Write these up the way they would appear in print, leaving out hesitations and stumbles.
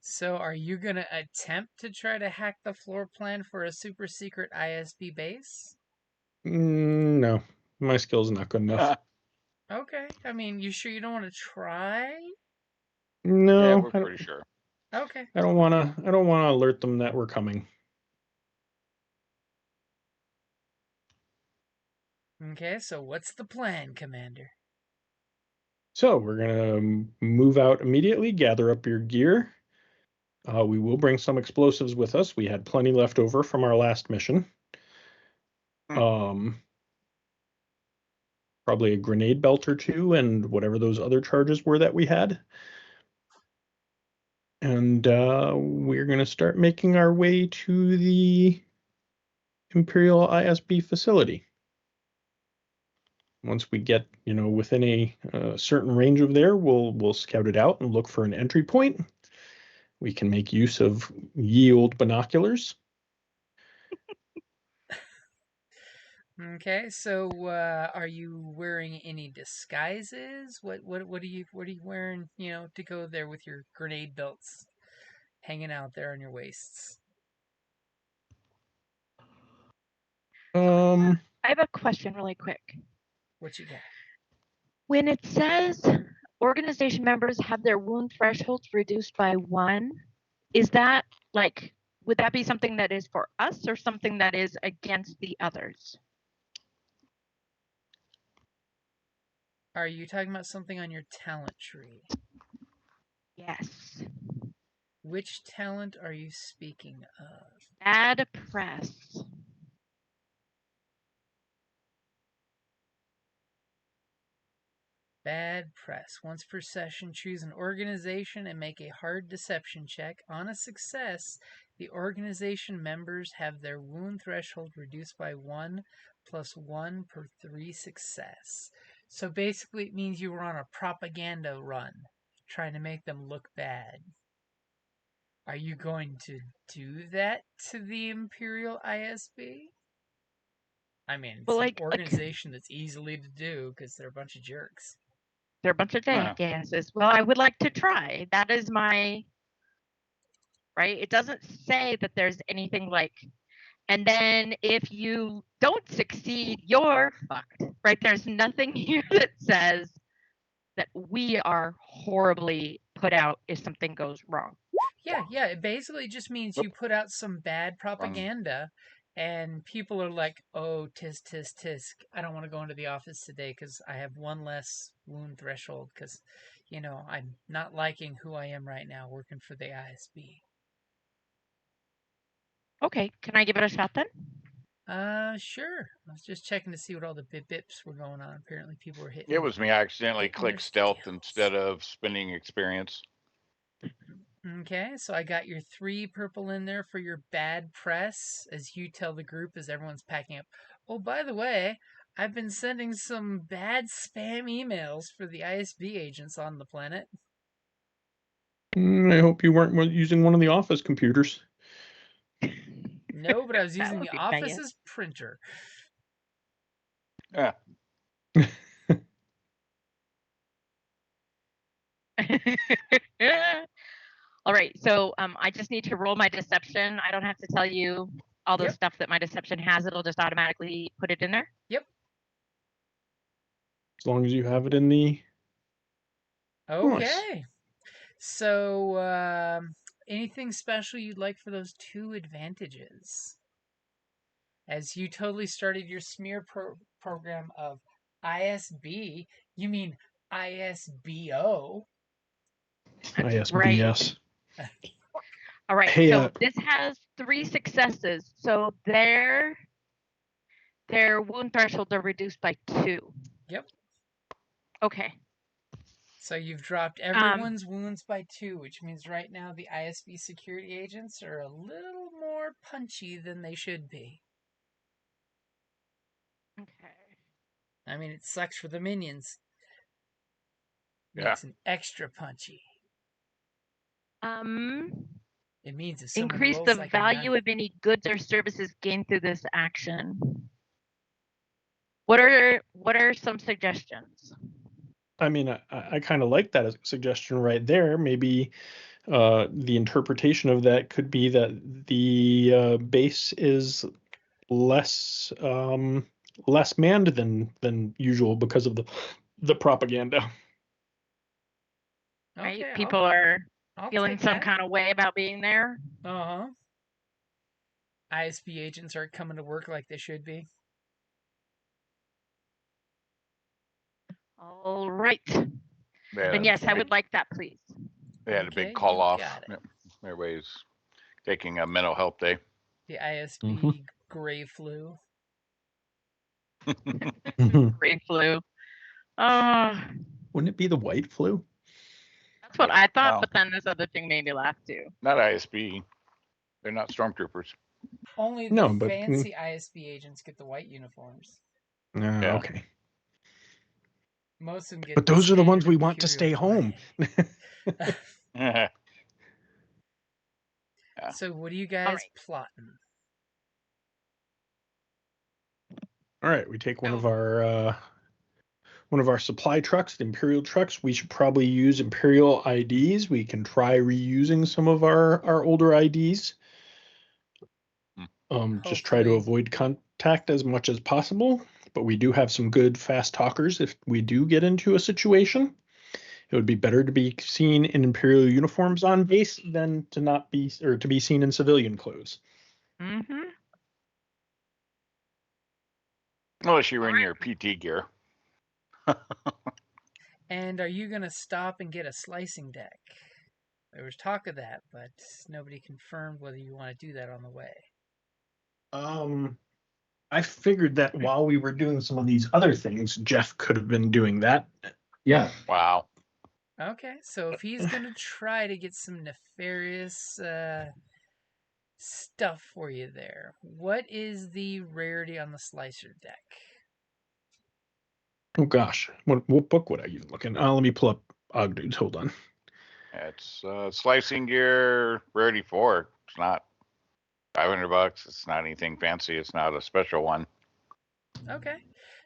So, are you going to attempt to try to hack the floor plan for a super secret ISB base? No, my skill's not good enough. Okay. I mean, you sure you don't want to try? Yeah, No, we're pretty sure. Okay. I don't want to. I don't want to alert them that we're coming. Okay, so what's the plan, Commander? So we're gonna move out immediately. Gather up your gear. We will bring some explosives with us. We had plenty left over from our last mission. Hmm. Um, Probably a grenade belt or two, and whatever those other charges were that we had. And we're gonna start making our way to the Imperial ISB facility. Once we get, within a certain range of there, we'll scout it out and look for an entry point. We can make use of yield binoculars. Okay, so are you wearing any disguises? What are you wearing, to go there with your grenade belts hanging out there on your waists? Um, I have a question really quick. What you got? When it says organization members have their wound thresholds reduced by 1, is that like, would that be something that is for us or something that is against the others? Are you talking about something on your talent tree? Yes. Which talent are you speaking of? Bad press. Bad press. Once per session, choose an organization and make a hard deception check. On a success, the organization members have their wound threshold reduced by 1 plus 1 per 3 success. So basically, it means you were on a propaganda run, trying to make them look bad. Are you going to do that to the Imperial ISB? I mean, it's Well, an like organization that's easily to do because they're a bunch of jerks. they're a bunch of jackasses. Well, I would like to try. That is my right. It doesn't say that there's anything like, and then if you don't succeed, you're fucked. Right? There's nothing here that says that we are horribly put out if something goes wrong. Yeah. It basically just means you put out some bad propaganda, and people are like, "Oh, tisk tisk tisk! I don't want to go into the office today because I have one less wound threshold because, I'm not liking who I am right now working for the ISB." Okay, can I give it a shot then? Sure. I was just checking to see what all the bip bips were going on. Apparently, people were It was me. I accidentally hitting their clicked stealth skills. instead of spending experience. Okay, so I got your 3 purple in there for your bad press, as you tell the group as everyone's packing up. Oh, by the way, I've been sending some bad spam emails for the ISB agents on the planet. I hope you weren't using one of the office computers. No, but I was That using would the be office's printer. Yeah. All right, so I just need to roll my deception. I don't have to tell you all the Yep. stuff that my deception has. It'll just automatically put it in there. Yep. As long as you have it in the. Okay. Nice. So, anything special you'd like for those 2 advantages? As you totally started your smear program of ISB, you mean ISBO. ISBS. All right, Hey, so this has 3 successes. So their wound thresholds are reduced by 2. Yep. Okay. So you've dropped everyone's wounds by 2, which means right now the ISB security agents are a little more punchy than they should be. Okay. I mean, it sucks for the minions. Yeah. Makes them extra punchy. It means if someone Increase rolls the like value a of any goods or services gained through this action. What are some suggestions? I mean, I kind of like that as a suggestion right there. Maybe the interpretation of that could be that the base is less less manned than usual because of the propaganda. Right? Okay, People are I'll feeling take some that. kind of way about being there. Uh-huh. ISB agents aren't coming to work like they should be. All right. They had, Then a yes, I big, would like that, please. they had a Okay, big call you off. got it. Yep. Everybody's taking a mental health day. The ISB gray flu. Green flu. Uh, Wouldn't it be the white flu? that's what I thought, No. but then this other thing made me laugh too. Not ISB. They're not stormtroopers. Only the No, but fancy ISB agents get the white uniforms. Yeah. Okay. Most of them get But those are the ones standard we want to Imperial stay home. gray. Yeah. So what are you guys plotting? All right, we take one of our supply trucks, the Imperial trucks. We should probably use Imperial IDs. We can try reusing some of our older IDs. Just try to Hopefully. avoid contact as much as possible. But we do have some good fast talkers if we do get into a situation. It would be better to be seen in Imperial uniforms on base than to not be, or to be seen in civilian clothes. Mm-hmm. Unless you were in your PT gear. And are you going to stop and get a slicing deck? There was talk of that, but nobody confirmed whether you want to do that on the way. I figured that while we were doing some of these other things, Jeff could have been doing that. Yeah. Wow. Okay, so if he's going to try to get some nefarious stuff for you there, what is the rarity on the slicer deck? Oh gosh, what book would I even look in? Let me pull up Ogdudes. Hold on. It's slicing gear, rarity 4. It's not $500. It's not anything fancy. It's not a special one. Okay,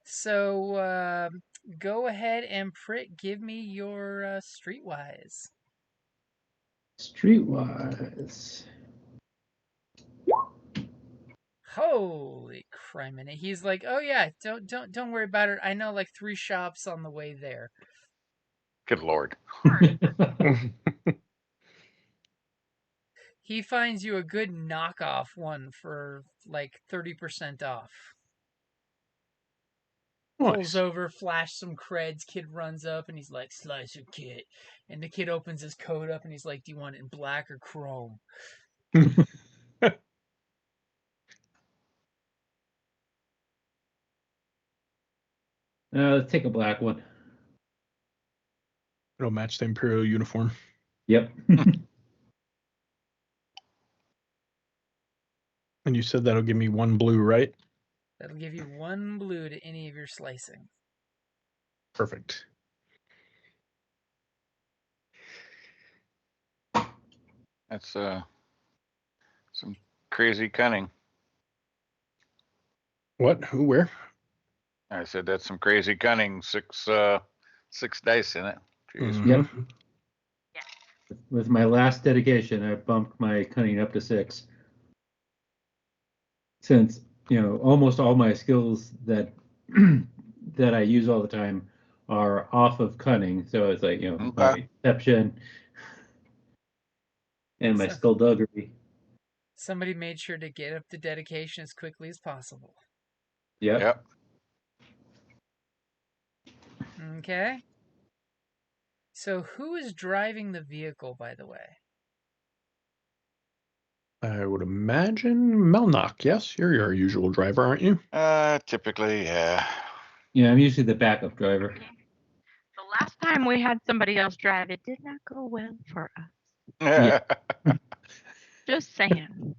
so go ahead and give me your streetwise. Streetwise. Holy criminy! He's like, oh yeah, don't worry about it. I know like 3 shops on the way there. Good Lord. He finds you a good knockoff one for like 30% off. Pulls over, flash some creds. Kid runs up and he's like, "Slicer kit." And the kid opens his coat up and he's like, "Do you want it in black or chrome?" Let's take a black one. It'll match the Imperial uniform. Yep. And you said that'll give me 1 blue, right? That'll give you 1 blue to any of your slicing. Perfect. That's some crazy cunning. What? Who? Where? I said that's some crazy cunning. 6 dice in it. Jeez. Mhm. Yep. With my last dedication, I bumped my cunning up to 6. Since, almost all my skills that that I use all the time are off of cunning. So it's like, my deception and my skullduggery. Somebody made sure to get up the dedication as quickly as possible. Yep. Okay. So who is driving the vehicle, by the way? I would imagine Melnock. Yes, you're your usual driver, aren't you? Typically, yeah. Yeah, I'm usually the backup driver. The last time we had somebody else drive, it did not go well for us. Yeah. Just saying.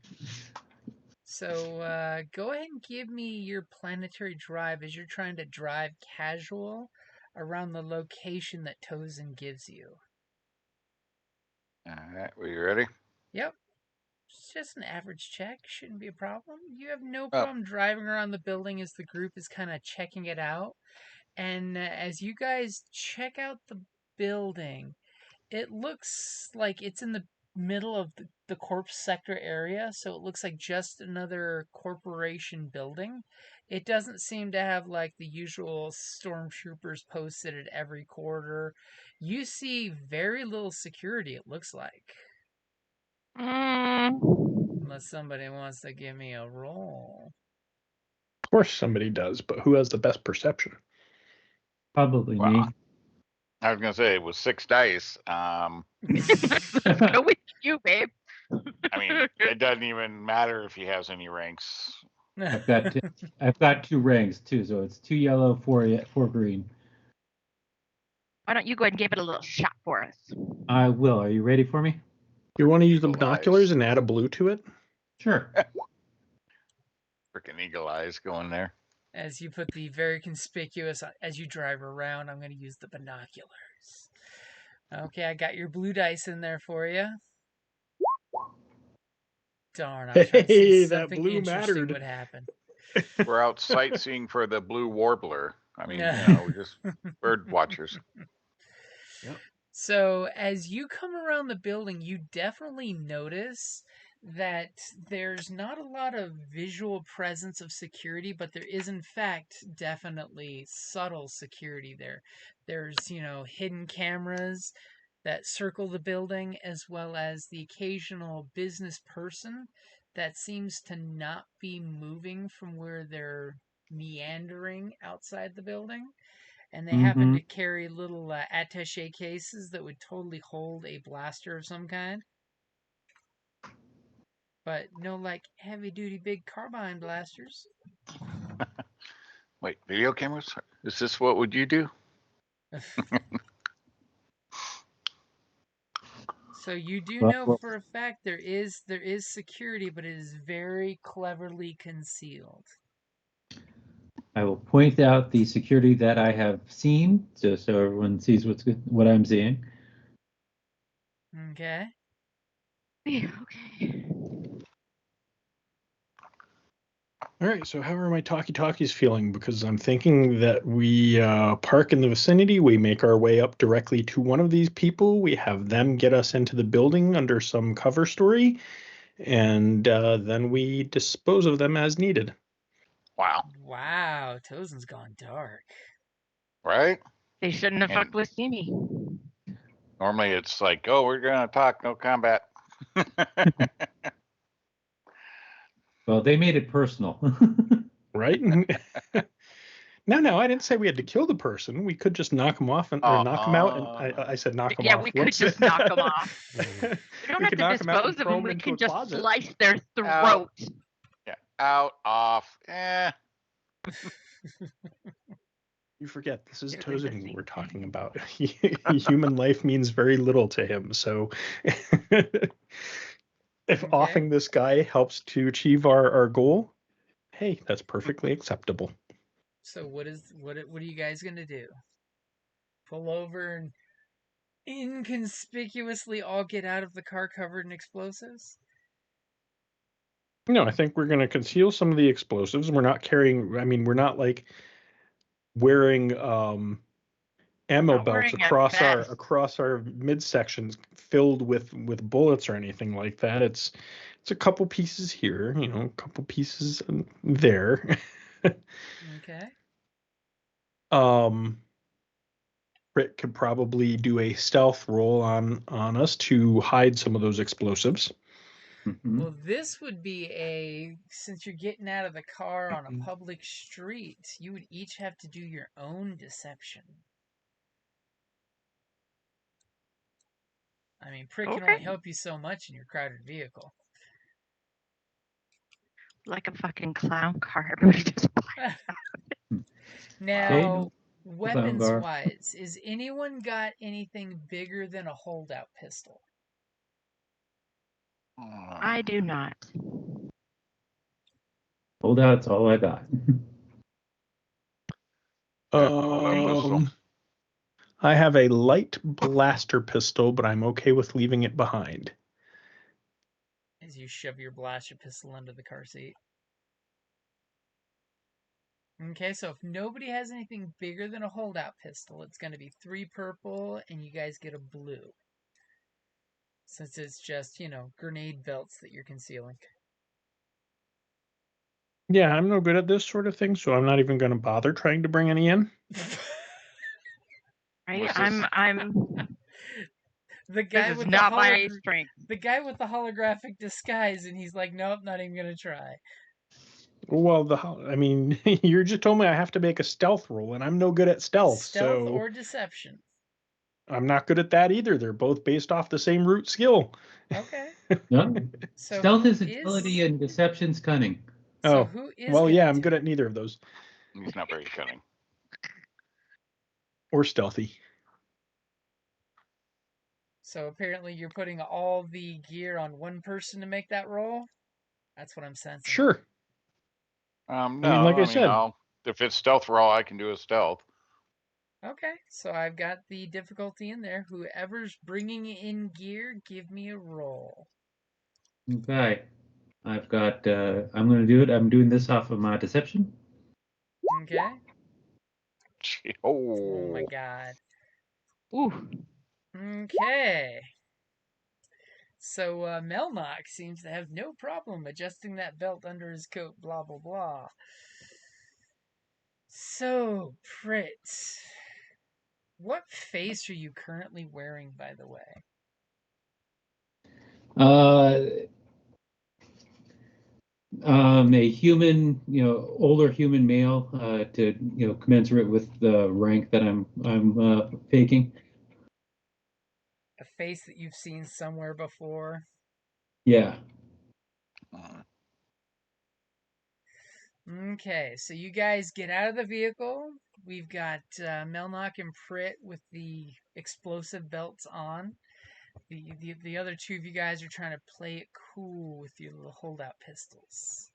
So go ahead and give me your planetary drive as you're trying to drive casual around the location that Tozin gives you. All right, were you ready? Yep. It's just an average check. Shouldn't be a problem. You have no problem driving around the building as the group is kind of checking it out. And as you guys check out the building, it looks like it's in the middle of the corpse sector area, so it looks like just another corporation building. It doesn't seem to have like the usual stormtroopers posted at every quarter. You see very little security, it looks like. Unless somebody wants to give me a roll. Of course somebody does, but who has the best perception? Probably Well, me. I was gonna say it was 6 dice. Let's go with you, babe. I mean, it doesn't even matter if he has any ranks. I've got 2 ranks too, so it's 2 yellow, 4 green. Why don't you go ahead and give it a little shot for us? I will. Are you ready for me? You want to use the Eagle binoculars eyes. and add a blue to it? Sure. Freaking eagle eyes going there. As you put the very conspicuous, as you drive around, I'm going to use the binoculars. Okay, I got your blue dice in there for you. Darn, I was trying to see Hey, that something blue interesting mattered. would happen. We're out sightseeing for the blue warbler. I mean, Yeah. we're just bird watchers. Yep. So as you come around the building, you definitely notice that there's not a lot of visual presence of security, but there is in fact definitely subtle security there. There's, hidden cameras that circle the building, as well as the occasional business person that seems to not be moving from where they're meandering outside the building. And they happen Mm-hmm. to carry little attache cases that would totally hold a blaster of some kind. But no, like, heavy-duty big carbine blasters. Wait, video cameras? Is this what would you do? So you do Well, know well, for a fact there is security, but it is very cleverly concealed. I will point out the security that I have seen, just so everyone sees what I'm seeing. Okay. Yeah, okay. All right, so how are my talkie-talkies feeling? Because I'm thinking that we park in the vicinity, we make our way up directly to one of these people, we have them get us into the building under some cover story, and then we dispose of them as needed. Wow. Wow, Tozen's gone dark. Right? They shouldn't have And fucked with Steamy. normally it's like, oh, we're going to talk, no combat. Well, they made it personal. Right? No, I didn't say we had to kill the person. We could just knock them off or knock them out. And I said knock them Yeah, off. we could Whoops. just knock them off. Yeah. We don't We have could to knock 'em out and dispose of throw them. 'em We into can a just closet. slice their throat. Yeah, out, off, You forget, this is They're the Tozen same we're talking thing. about. Human life means very little to him. So if Okay. offing this guy helps to achieve our goal, hey, that's perfectly acceptable. So what are you guys gonna do? Pull over and inconspicuously all get out of the car covered in explosives? No, I think we're going to conceal some of the explosives. We're not carrying, I mean, we're not like wearing ammo Not belts wearing a vest. across our midsections filled with bullets or anything like that. It's a couple pieces here, a couple pieces there. Okay. Rick could probably do a stealth roll on us to hide some of those explosives. Mhm. Well, this would be since you're getting out of the car on a public street, you would each have to do your own deception. I mean, Prick can only Okay. help you so much in your crowded vehicle. Like a fucking clown car. Everybody just Now, Clown weapons car. wise, is anyone got anything bigger than a holdout pistol? I do not. Holdout's all I got. I have a light blaster pistol, but I'm okay with leaving it behind. As you shove your blaster pistol under the car seat. Okay, so if nobody has anything bigger than a holdout pistol, it's going to be 3 purple, and you guys get a blue. Since it's just, grenade belts that you're concealing. Yeah, I'm no good at this sort of thing, so I'm not even going to bother trying to bring any in. Right? What's this? I'm. The guy This is with not my strength. the guy with the holographic disguise, and he's like, nope, not even gonna try. Well, you just told me I have to make a stealth roll, and I'm no good at stealth, Stealth so or deception. I'm not good at that either. They're both based off the same root skill. Okay. No. So Stealth who is agility and deception's cunning. So who is well, yeah, gonna I'm do good it? at neither of those. He's not very cunning. Or stealthy. So apparently you're putting all the gear on one person to make that roll? That's what I'm sensing. Sure. No, like I said, if it's stealth roll, I can do a stealth. Okay, so I've got the difficulty in there. Whoever's bringing in gear, give me a roll. Okay. I've got, I'm going to do it. I'm doing this off of my deception. Okay. Oh. Oh my god. Ooh. Okay. So Melnock seems to have no problem adjusting that belt under his coat, blah, blah, blah. So, Prit, what face are you currently wearing, by the way? A human, older human male, to commensurate with the rank that I'm faking. A face that you've seen somewhere before? Yeah. Okay, so you guys get out of the vehicle. We've got Melnock and Prit with the explosive belts on. The other two of you guys are trying to play it cool with your little holdout pistols.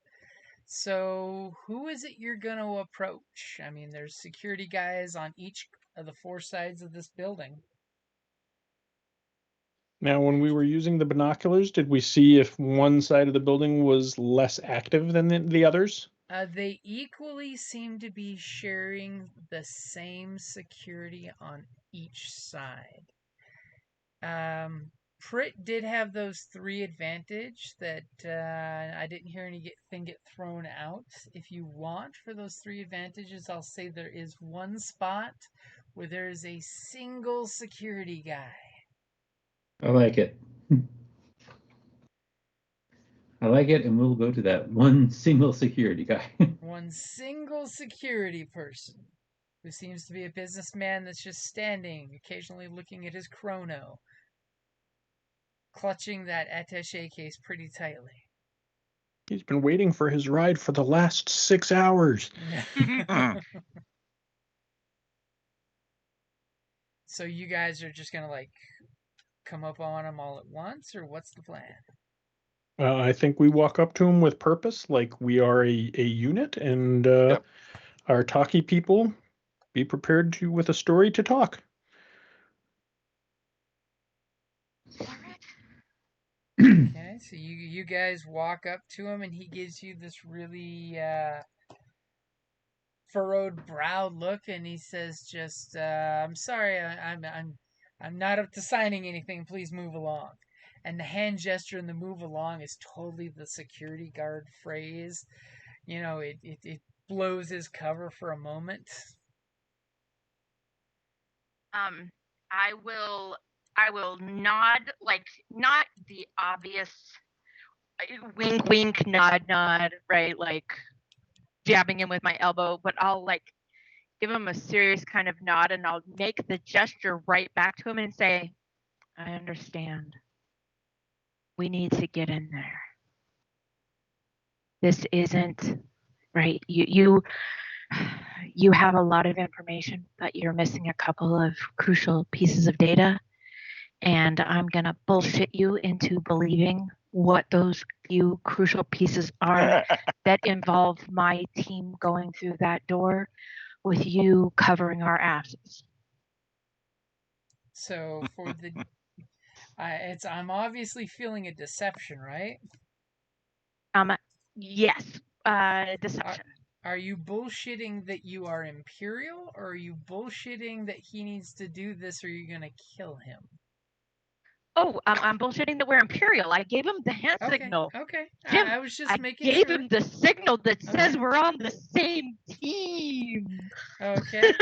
So, who is it you're going to approach? I mean, there's security guys on each of the 4 sides of this building. Now, when we were using the binoculars, did we see if one side of the building was less active than the others? They equally seem to be sharing the same security on each side. Prit did have those 3 advantage that I didn't hear anything get thrown out. If you want for those 3 advantages, I'll say there is one spot where there is a single security guy. I like it. I like it, and we'll go to that one single security guy. One single security person who seems to be a businessman that's just standing, occasionally looking at his chrono, clutching that attaché case pretty tightly. He's been waiting for his ride for the last 6 hours. So you guys are just gonna come up on him all at once, or what's the plan? I think we walk up to him with purpose, like we are a unit, and Yep. our talkie people be prepared with a story to talk. Okay, so you guys walk up to him, and he gives you this really furrowed browed look, and he says, "Just, I'm sorry, I'm not up to signing anything. Please move along." And the hand gesture and the move along is totally the security guard phrase. It blows his cover for a moment. I will nod, like, not the obvious wink wink nod, right, like jabbing him with my elbow, but I'll give him a serious kind of nod, and I'll make the gesture right back to him and say, I understand. We need to get in there. This isn't right. You have a lot of information, but you're missing a couple of crucial pieces of data. And I'm going to bullshit you into believing what those few crucial pieces are that involve my team going through that door with you covering our asses. So for the, I'm obviously feeling a deception, right? Yes, deception. Are you bullshitting that you are Imperial, or are you bullshitting that he needs to do this, or you're gonna kill him? Oh, I'm bullshitting that we're Imperial. I gave him the hand signal. Okay. Jim, I was just I making gave sure. him the signal that says Okay. we're on the same team. Okay.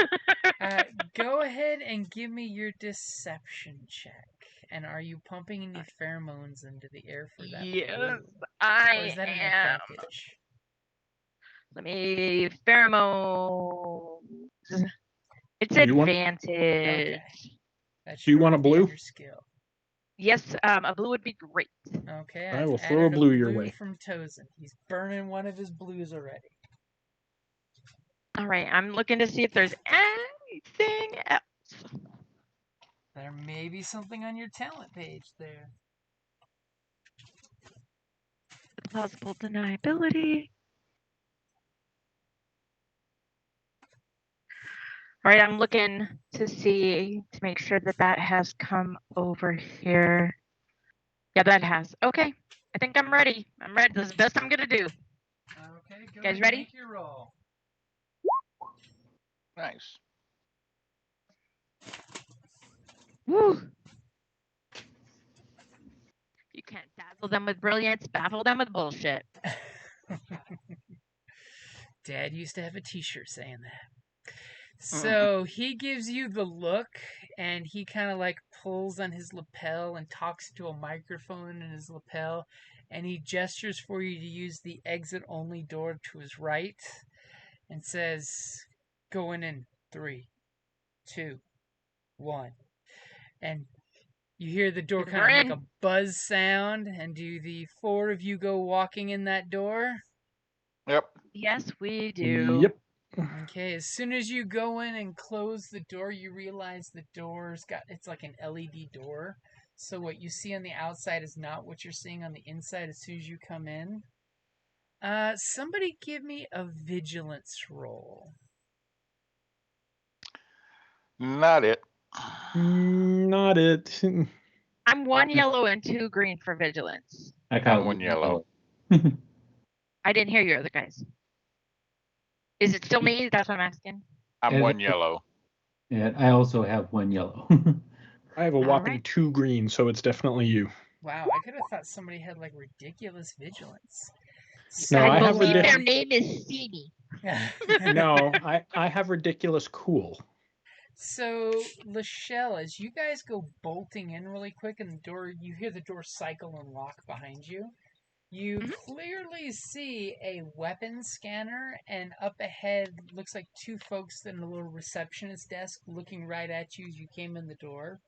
Go ahead and give me your deception check. And are you pumping any pheromones into the air for that? Yes, Or I is that an am. advantage? Let me pheromones. It's You want- advantage. Okay. That Do you should want a already be on blue? your skill. Yes, a blue would be great. Okay, I I've will added throw a blue your blue way. from Tozen. He's burning one of his blues already. All right, I'm looking to see if there's anything else. There may be something on your talent page there. Plausible deniability. All right, I'm looking to see, to make sure that that has come over here. Yeah, that has. Okay, I think I'm ready. I'm ready. This is the best I'm going to do. Okay, go Guys ahead ready? and make your roll. Nice. Woo! You can't dazzle them with brilliance, baffle them with bullshit. Dad used to have a t-shirt saying that. So he gives you the look, and he kind of like pulls on his lapel and talks to a microphone in his lapel, and he gestures for you to use the exit-only door to his right, and says, "Going in 3, 2, 1," and you hear the door kind of make a buzz sound. And do the 4 of you go walking in that door? Yep. Yes, we do. Yep. Okay, as soon as you go in and close the door, you realize the it's like an LED door. So what you see on the outside is not what you're seeing on the inside as soon as you come in. Somebody give me a vigilance roll. Not it. Not it. I'm 1 yellow and 2 green for vigilance. I got I'm 1 yellow. I didn't hear you other guys. Is it still me? That's what I'm asking. I'm 1 yellow. And I also have 1 yellow. I have a whopping 2 green, so it's definitely you. Wow, I could have thought somebody had like ridiculous vigilance. No, I I have believe their ridiculous. name is Seedy. No, I have ridiculous cool. So, Lachelle, as you guys go bolting in really quick and you hear the door cycle and lock behind you, you clearly see a weapon scanner, and up ahead looks like 2 folks in a little receptionist desk looking right at you as you came in the door.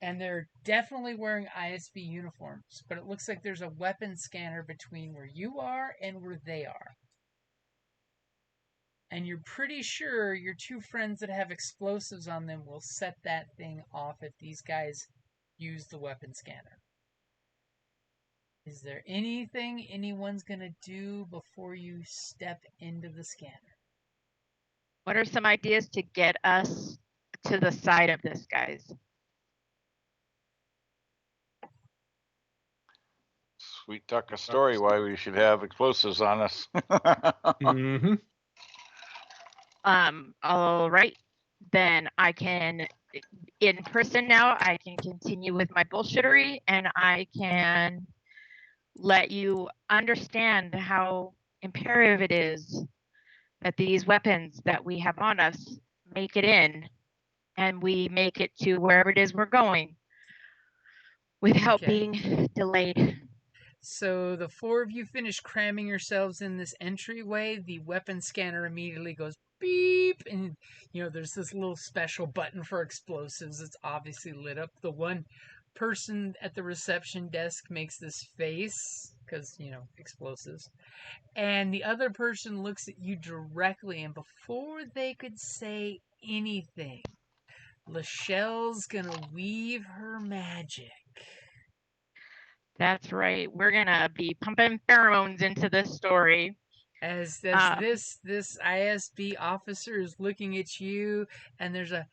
And they're definitely wearing ISB uniforms, but it looks like there's a weapon scanner between where you are and where they are. And you're pretty sure your 2 friends that have explosives on them will set that thing off if these guys use the weapon scanner. Is there anything anyone's going to do before you step into the scanner? What are some ideas to get us to the side of this, guys? Sweet talk a story why we should have explosives on us. Mm-hmm. All right. Then I can, in person now, I can continue with my bullshittery, and I can let you understand how imperative it is that these weapons that we have on us make it in, and we make it to wherever it is we're going without being delayed. So the 4 of you finish cramming yourselves in this entryway. The weapon scanner immediately goes beep, and there's this little special button for explosives. It's obviously lit up. The one person at the reception desk makes this face because explosives, and the other person looks at you directly, and before they could say anything, Lachelle's gonna weave her magic. That's right. We're gonna be pumping pheromones into this story. As this ISB officer is looking at you, and there's a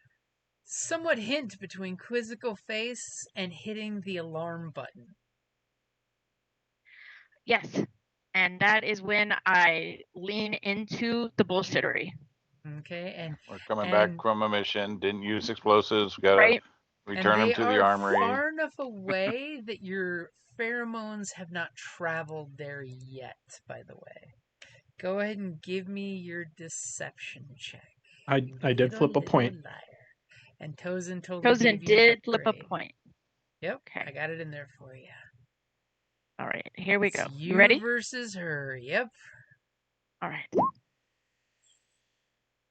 somewhat hint between quizzical face and hitting the alarm button. Yes. and that is when I lean into the bullshittery. Okay, and We're coming back from a mission. Didn't use explosives. Got to Right. return and them they to the are armory. far enough away that your pheromones have not traveled there yet, by the way. Go ahead and give me your deception check. I did flip a point. Liar. And Tozin totally Tozin gave you an did flip a upgrade. point. Yep, Okay. I got it in there for you. All right, here we go. It's You ready? versus her. Yep. All right.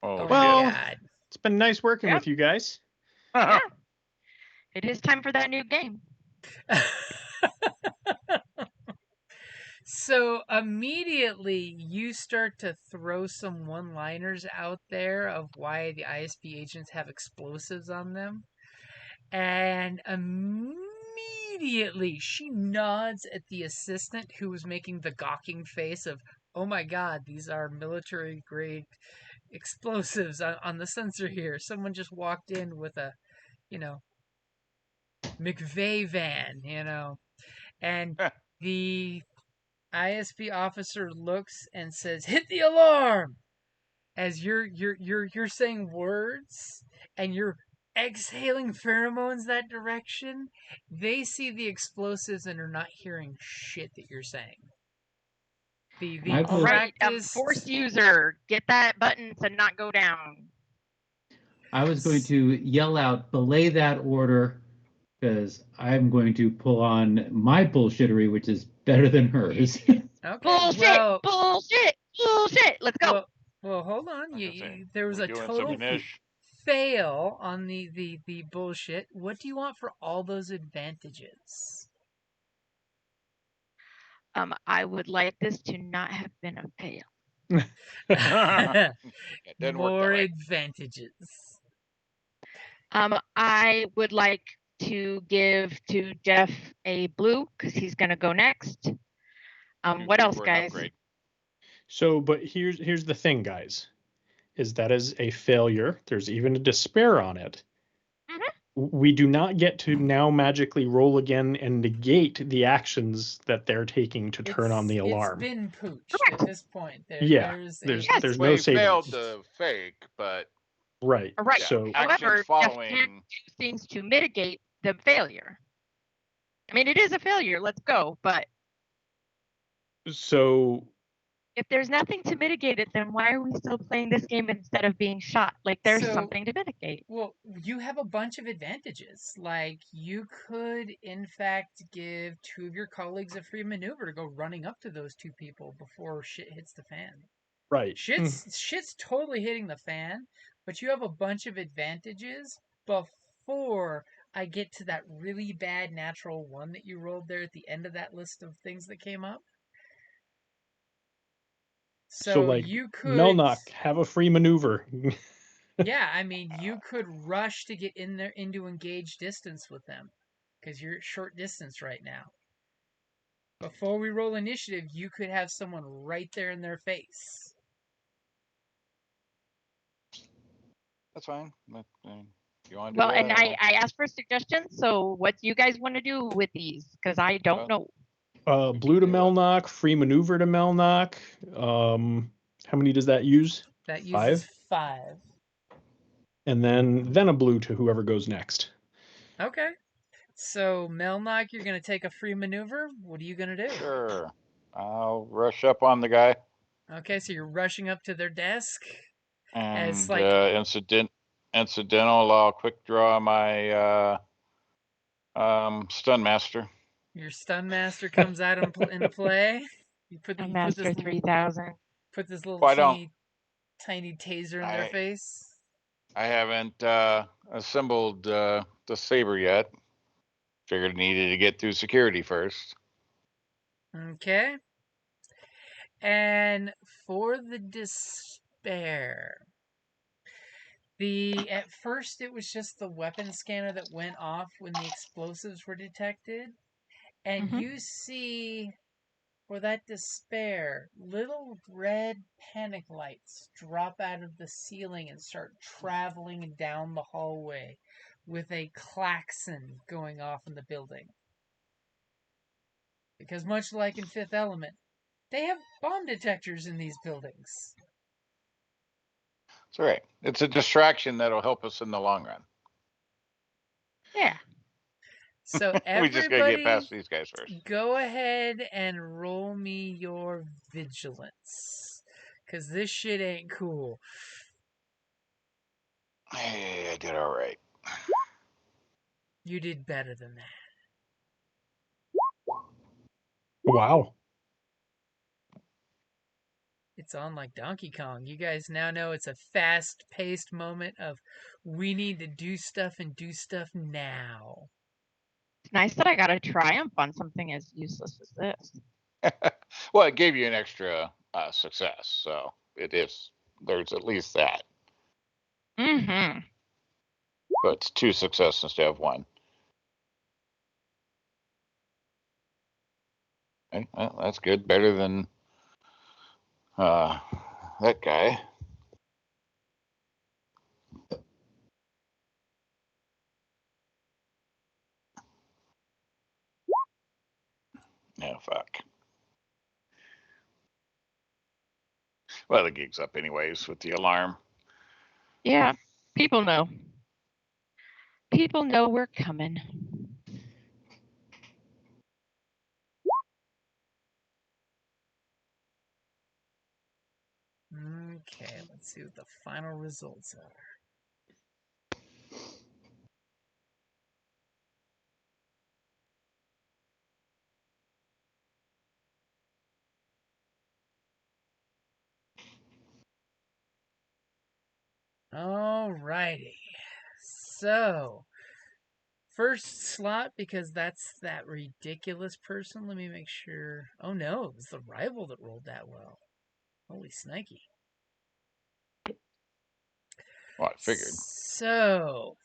Oh, Well, shit. God. it's been nice working Yep. with you guys. Yeah. It is time for that new game. So immediately you start to throw some one-liners out there of why the ISB agents have explosives on them. And immediately she nods at the assistant who was making the gawking face of, oh my god, these are military grade explosives on the sensor here. Someone just walked in with a, McVeigh van, and the ISP officer looks and says, "Hit the alarm!" As you're saying words and you're exhaling pheromones that direction, they see the explosives and are not hearing shit that you're saying. The All right, practiced force user, get that button to not go down. I was going to yell out, belay that order, because I'm going to pull on my bullshittery, which is better than hers. Okay, Bullshit, bullshit. Let's go. Well, hold on. There was we a doing total some niche? fail on the bullshit. What do you want for all those advantages? I would like this to not have been a fail. It didn't work that More way. advantages. I would like to give to Jeff a blue because he's going to go next. What else, guys? Upgrade. So, but here's the thing, guys, is that is a failure. There's even a despair on it. We do not get to now magically roll again and negate the actions that they're taking to turn on the alarm. It's been pooched at this point. There's no We saving. failed the fake, but right. Right. So, however, actions following. Jeff can do things to mitigate the failure. I mean, it is a failure. Let's go. But so if there's nothing to mitigate it, then why are we still playing this game instead of being shot? Like, there's something to mitigate. Well, you have a bunch of advantages. Like, you could, in fact, give two of your colleagues a free maneuver to go running up to those two people before shit hits the fan. Right. Shit's totally hitting the fan, but you have a bunch of advantages before I get to that really bad natural one that you rolled there at the end of that list of things that came up. So like, you could Melnock, have a free maneuver. Yeah, I mean, you could rush to get in there into engaged distance with them because you're at short distance right now. Before we roll initiative, you could have someone right there in their face. That's fine. You want to Well, do that? and I asked for suggestions. So, what do you guys want to do with these? Because I don't know. Blue to Melnock, free maneuver to Melnock. How many does that use? That uses 5. And then a blue to whoever goes next. Okay. So, Melnock, you're going to take a free maneuver. What are you going to do? Sure. I'll rush up on the guy. Okay, so you're rushing up to their desk. And incidental, I'll quick draw my stun master. Your stun master comes out into play. You put Master 3000. Put this little tiny taser in their face. I haven't assembled the saber yet. Figured needed to get through security first. Okay. And for the despair, at first it was just the weapon scanner that went off when the explosives were detected. And you see, for that despair, little red panic lights drop out of the ceiling and start traveling down the hallway with a klaxon going off in the building. Because much like in Fifth Element, They have bomb detectors in these buildings. It's all right. It's a distraction that'll help us in the long run. Yeah. So We just gotta get everybody, past these guys first. go ahead and roll me your vigilance. Because this shit ain't cool. Hey, I did all right. You did better than that. Wow. It's on like Donkey Kong. You guys now know it's a fast-paced moment of we need to do stuff and do stuff now. It's nice that I got a triumph on something as useless as this. Well, it gave you an extra success, so it is. There's at least that. Mm-hmm. But it's 2 successes instead of 1. Okay, well, that's good. Better than that guy. Yeah, fuck. Well, the gig's up anyways with the alarm. Yeah. People know. People know we're coming. Okay, let's see what the final results are. Alrighty. So, first slot, because that's that ridiculous person. Let me make sure. Oh no, it was the rival that rolled that well. Holy snikey. Well, I figured. So,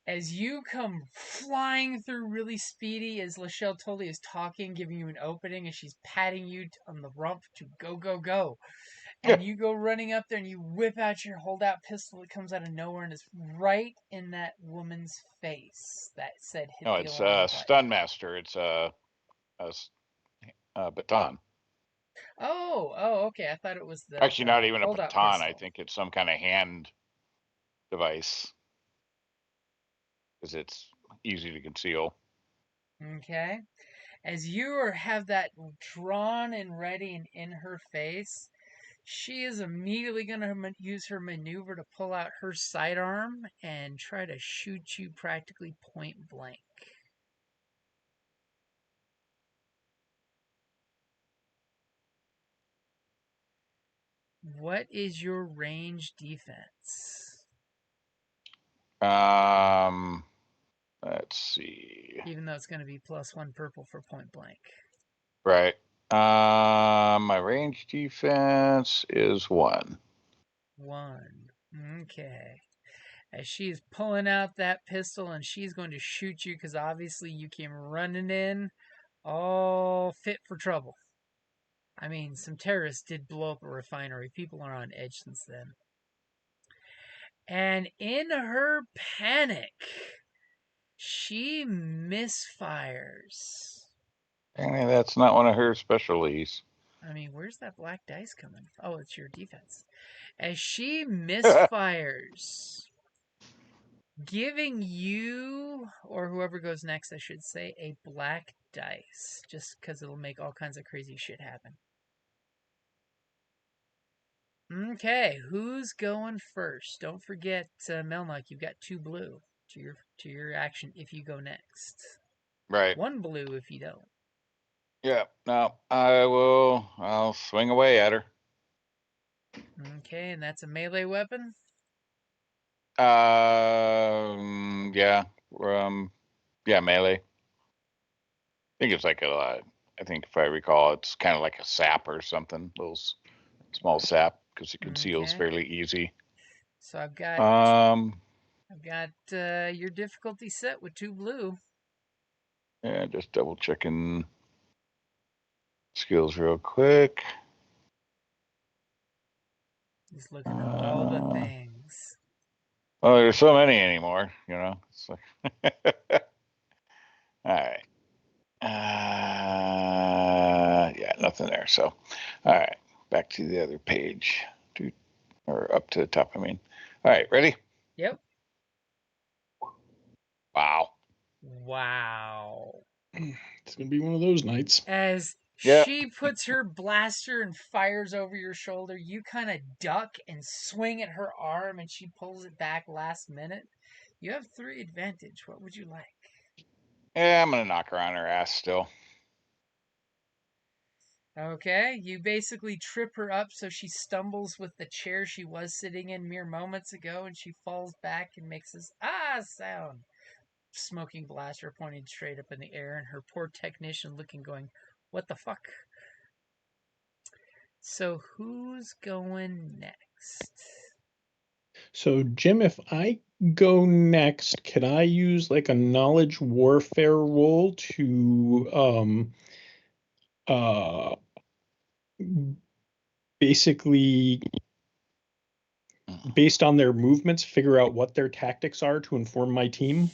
as you come flying through really speedy, as Lachelle Tully is talking, giving you an opening, and she's patting you on the rump to go, go, go. And you go running up there and you whip out your holdout pistol that comes out of nowhere and is right in that woman's face. That said, hit No, the it's alarm button. Stun Master. It's a baton. Oh, okay. I thought it was the Actually, not even a holdout baton. I pistol. think it's some kind of hand device because it's easy to conceal. Okay. As you have that drawn and ready and in her face, she is immediately going to use her maneuver to pull out her sidearm and try to shoot you practically point blank. What is your range defense? Let's see. Even though it's going to be +1 purple for point blank. Right. My range defense is 1. 1. Okay. As she's pulling out that pistol and she's going to shoot you because obviously you came running in all fit for trouble. I mean, some terrorists did blow up a refinery. People are on edge since then. And in her panic, she misfires. Apparently, that's not one of her specialties. I mean, where's that black dice coming from? Oh, it's your defense. As she misfires, giving you, or whoever goes next, I should say, a black dice. Just because it'll make all kinds of crazy shit happen. Okay, who's going first? Don't forget, Melnock, you've got 2 blue to your action if you go next. Right. 1 blue if you don't. Yeah. No, I'll swing away at her. Okay, and that's a melee weapon. Yeah. Yeah, melee. I think it's like I think if I recall, it's kind of like a sap or something, little small sap, because it conceals Okay. fairly easy. So I've got your difficulty set with 2 blue. Yeah, just double checking skills real quick. Just looking up all the things. Well, there's so many anymore, you know. It's like all right. Yeah. nothing there. So, all right, back to the other page, or up to the top. I mean, all right, ready? Yep. Wow. Wow. It's gonna be one of those nights. As Yeah. she puts her blaster and fires over your shoulder, you kind of duck and swing at her arm, and she pulls it back last minute. You have 3 advantage. What would you like? Yeah, I'm gonna knock her on her ass still. Okay, you basically trip her up so she stumbles with the chair she was sitting in mere moments ago, and she falls back and makes this sound. Smoking blaster pointing straight up in the air, and her poor technician looking, going, "What the fuck?" So who's going next? So, Jim, if I go next, can I use like a knowledge warfare roll to basically, based on their movements, figure out what their tactics are to inform my team?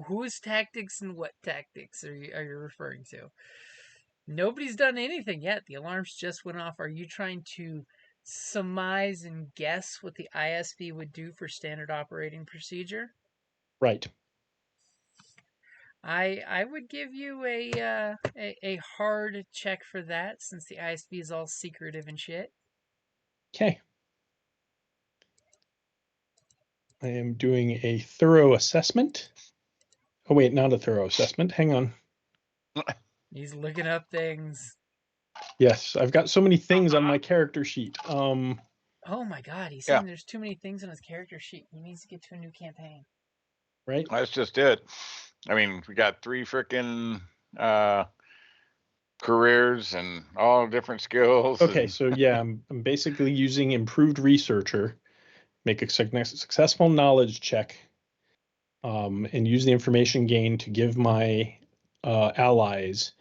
Whose tactics and what tactics are you referring to? Nobody's done anything yet. The alarms just went off. Are you trying to surmise and guess what the ISB would do for standard operating procedure? Right. I would give you a hard check for that, since the ISB is all secretive and shit. Okay. I am doing a thorough assessment. Oh, wait, not a thorough assessment. Hang on. He's looking up things. Yes, I've got so many things on my character sheet. Oh my god, he's saying there's too many things on his character sheet. He needs to get to a new campaign. Right? That's just it. I mean, we got 3 freaking careers and all different skills. Okay, and... so yeah, I'm basically using improved researcher, make a successful knowledge check, and use the information gained to give my allies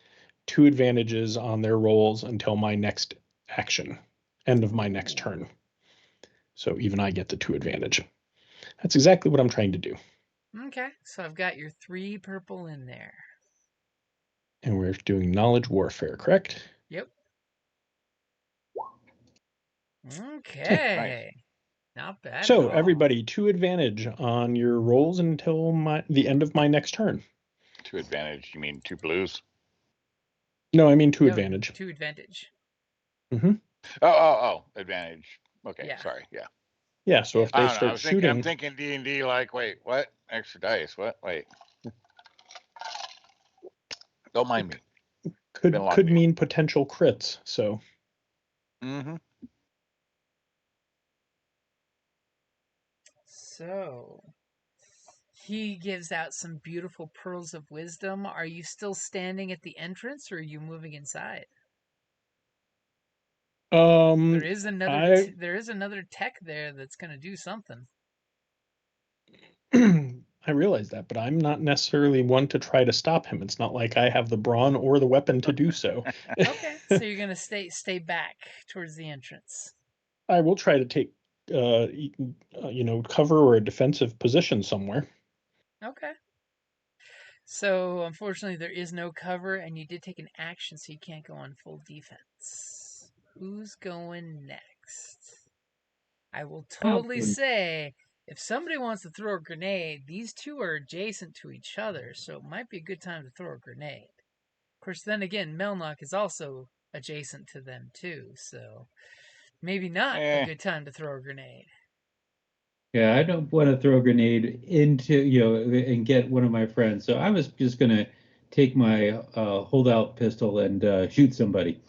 2 advantages on their rolls until my next action, end of my next turn. So even I get the 2 advantage. That's exactly what I'm trying to do. Okay, so I've got your 3 purple in there. And we're doing knowledge warfare, correct? Yep. Okay. Nice. Not bad So at all. everybody, 2 advantage on your rolls until the end of my next turn. 2 advantage. You mean 2 blues? No, I mean 2 advantage. 2 advantage. Mm-hmm. Oh, advantage. Okay, Yeah. sorry. Yeah. Yeah, so if they start shooting, I'm thinking D&D like, wait, what? Extra dice? What? Wait. Don't mind me. could mean potential crits. So. Mm-hmm. So he gives out some beautiful pearls of wisdom. Are you still standing at the entrance, or are you moving inside? There is another tech there that's going to do something. I realize that, but I'm not necessarily one to try to stop him. It's not like I have the brawn or the weapon to do so. Okay, so you're going to stay back towards the entrance. I will try to take, cover or a defensive position somewhere. Okay. So, unfortunately, there is no cover, and you did take an action, so you can't go on full defense. Who's going next? I will totally say, if somebody wants to throw a grenade, these 2 are adjacent to each other, so it might be a good time to throw a grenade. Of course, then again, Melnock is also adjacent to them, too, so maybe not a good time to throw a grenade. Yeah, I don't want to throw a grenade into, and get one of my friends. So I was just going to take my holdout pistol and shoot somebody.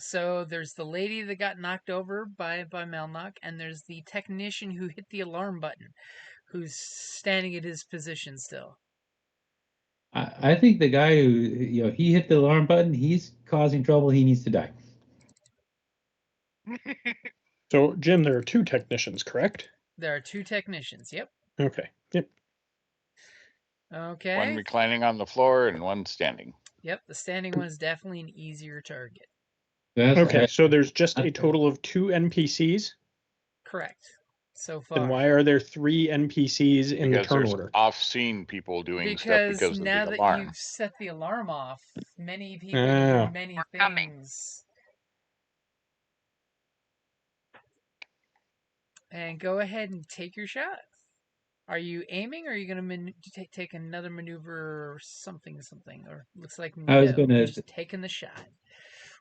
So there's the lady that got knocked over by Melnock, and there's the technician who hit the alarm button, who's standing at his position still. I think the guy who, he hit the alarm button, he's causing trouble. He needs to die. So, Jim, there are 2 technicians, correct? There are 2 technicians, yep. Okay, yep. Okay. One reclining on the floor and one standing. Yep, the standing one is definitely an easier target. Okay, so there's just a total of 2 NPCs? Correct. so far. Then why are there 3 NPCs in the Because turn there's order? off-scene people doing stuff because of now the that alarm. you've set the alarm off, many people do many coming. things. And go ahead and take your shot. Are you aiming, or are you going to take another maneuver or something? Or looks like no. I was gonna- Just taking the shot.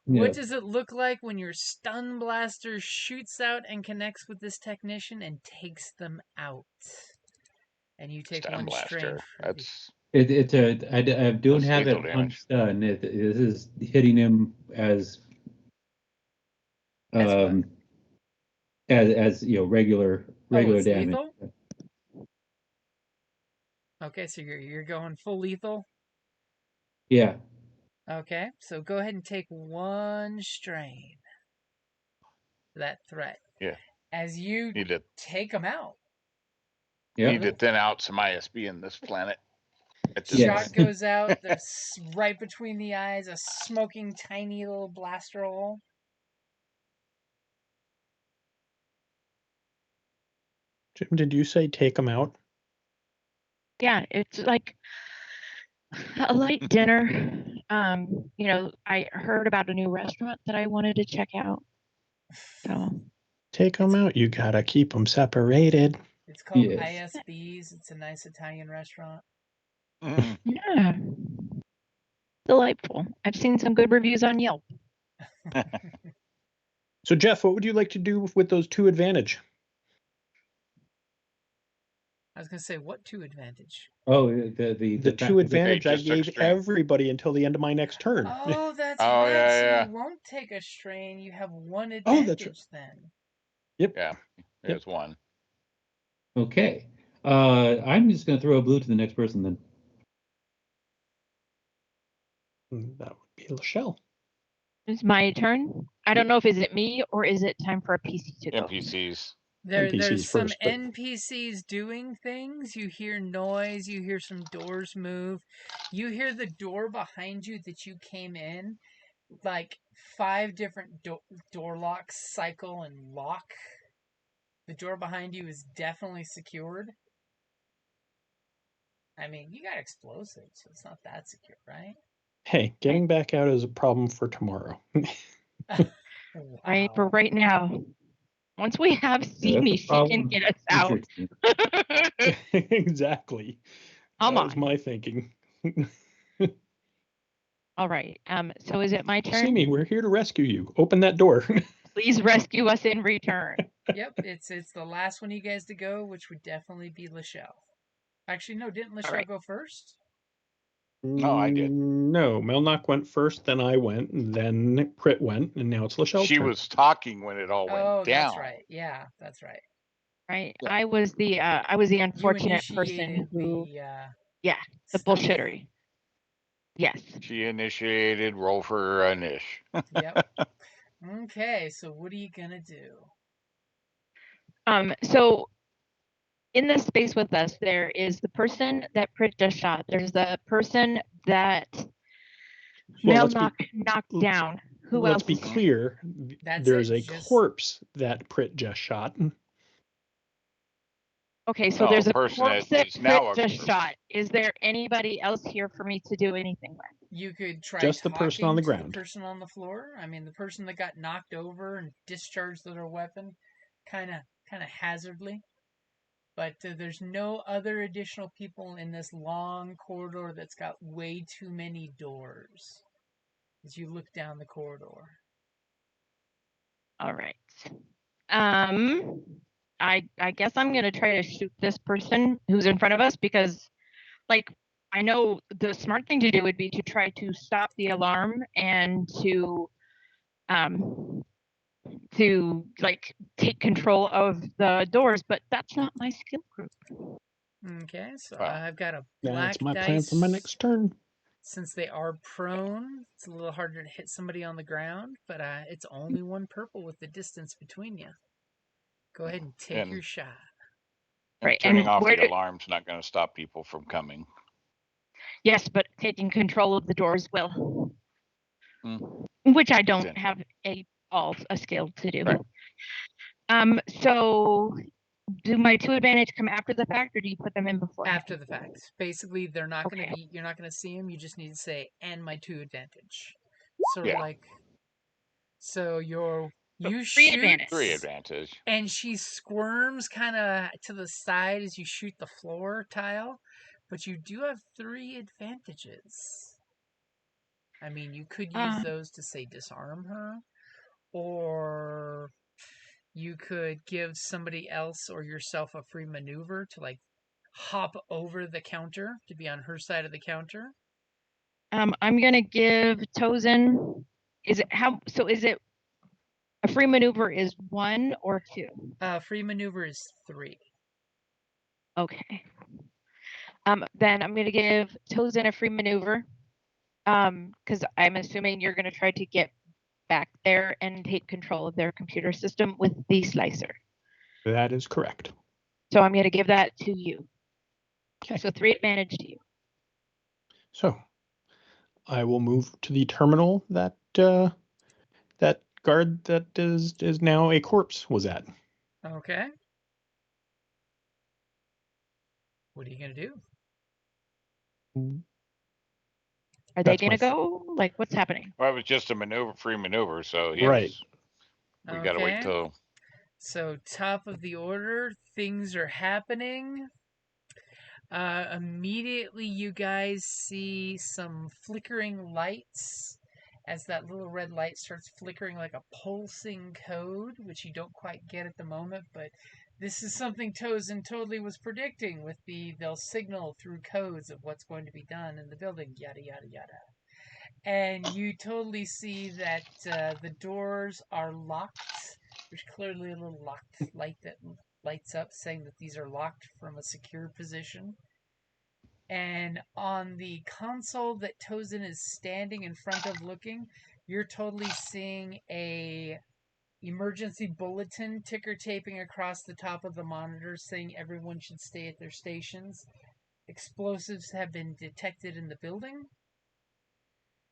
Yeah. What does it look like when your stun blaster shoots out and connects with this technician and takes them out? And you take Stun 1 strain. blaster. That's It's I don't That's have lethal it on damage. stun. This is hitting him as As what? as regular it's damage. lethal? Okay, so you're going full lethal? Yeah. Okay, so go ahead and take 1 strain. That threat. Yeah. As you need to take them out. Yeah. need to thin out some ISB in this planet. At this Shot point. goes out. That's right between the eyes. A smoking, tiny little blaster hole. Jim, did you say take them out? Yeah, it's like a light dinner. I heard about a new restaurant that I wanted to check out. So Take them out. You gotta keep them separated. It's called Yes. ISB's. It's a nice Italian restaurant. Mhm. yeah, delightful. I've seen some good reviews on Yelp. So, Jeff, what would you like to do with those 2 advantage? I was going to say, what 2 advantage? Oh, the The 2 advantage I just took gave strain. everybody until the end of my next turn. Oh, that's Oh, right. yeah, so yeah. you won't take a strain. You have 1 Oh, advantage that's then. Yep. Yeah. There's 1. Okay. I'm just gonna throw a blue to the next person then. That would be Lachelle. It's my turn. I don't know if is it me or is it time for a PC to go. NPCs. There's NPCs some first, but NPCs doing things. You hear noise. You hear some doors move. You hear the door behind you that you came in. Like 5 different door locks cycle and lock. The door behind you is definitely secured. I mean, you got explosives, so it's not that secure, right? hey, getting back out is a problem for tomorrow. Wow. Right, for right now. Once we have Simi, she can get us out. Exactly. Come That on. was my thinking. All right. So is it my turn? Simi, we're here to rescue you. Open that door. Please rescue us in return. Yep, it's the last one you guys to go, which would definitely be Lachelle. Actually, no, didn't Lachelle go first? No, I did. No, Melnock went first, then I went, and then Crit went, and now it's Lachelle's She turn. was talking when it all went down. That's right. Yeah, that's right. Right. Yeah. I was the unfortunate person who the bullshittery. Yes. She initiated roll for a niche. Yep. Okay, so what are you gonna do? So in this space with us, there is the person that Prit just shot. There's the person that Well, knocked down. Who else? Let's be clear. There's a corpse that Prit just shot. Okay, so there's a person corpse that that is now Prit a just shot. Is there anybody else here for me to do anything with? You could try Just the person on the talking to ground. the person on the floor. I mean, the person that got knocked over and discharged their weapon, kind of hazardly. But there's no other additional people in this long corridor that's got way too many doors. As you look down the corridor. All right. I guess I'm gonna try to shoot this person who's in front of us because, like, I know the smart thing to do would be to try to stop the alarm and to like take control of the doors, but that's not my skill group. Okay, so I've got a black That's my dice. plan for my next turn. Since they are prone, it's a little harder to hit somebody on the ground, but it's only 1 purple with the distance between you. Go ahead and take your shot. Right, turning and off the alarm's not going to stop people from coming. Yes, but taking control of the doors will, which I don't have a skill to do. Right. So do my 2 advantage come after the fact, or do you put them in before? After the fact. Basically, they're not going to Okay. be. You're not going to see them. You just need to say, "And my 2 advantage." Sort Yeah. of like. So you 3 shoot, advantage. 3 advantage. and she squirms kind of to the side as you shoot the floor tile, but you do have 3 advantages. I mean, you could use those to say disarm her, or you could give somebody else or yourself a free maneuver to like hop over the counter to be on her side of the counter. I'm gonna give Tozen. Is it a free maneuver is 1 or 2? Free maneuver is 3. Okay. Then I'm gonna give Tozen a free maneuver. Because I'm assuming you're gonna try to get back there and take control of their computer system with the slicer. That is correct. So I'm gonna give that to you. Okay. So 3 advantage to you. So I will move to the terminal that that guard that is now a corpse was at. Okay. What are you going to do? Are they gonna go? Like, what's happening? Well, it was just a free maneuver, so yes. Right. We gotta wait Okay. till. So top of the order, things are happening. Immediately you guys see some flickering lights as that little red light starts flickering like a pulsing code, which you don't quite get at the moment, but this is something Tozen totally was predicting with they'll signal through codes of what's going to be done in the building, yada yada yada. And you totally see that the doors are locked. There's clearly a little locked light that lights up saying that these are locked from a secure position. And on the console that Tozen is standing in front of looking, you're totally seeing a emergency bulletin ticker taping across the top of the monitor saying everyone should stay at their stations. Explosives have been detected in the building.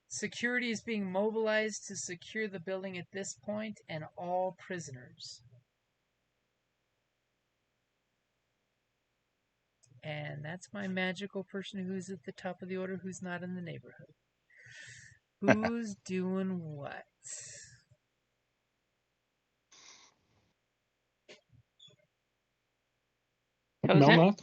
Security is being mobilized to secure the building at this point and all prisoners. And that's my magical person who's at the top of the order who's not in the neighborhood. Who's doing what? Melnoth?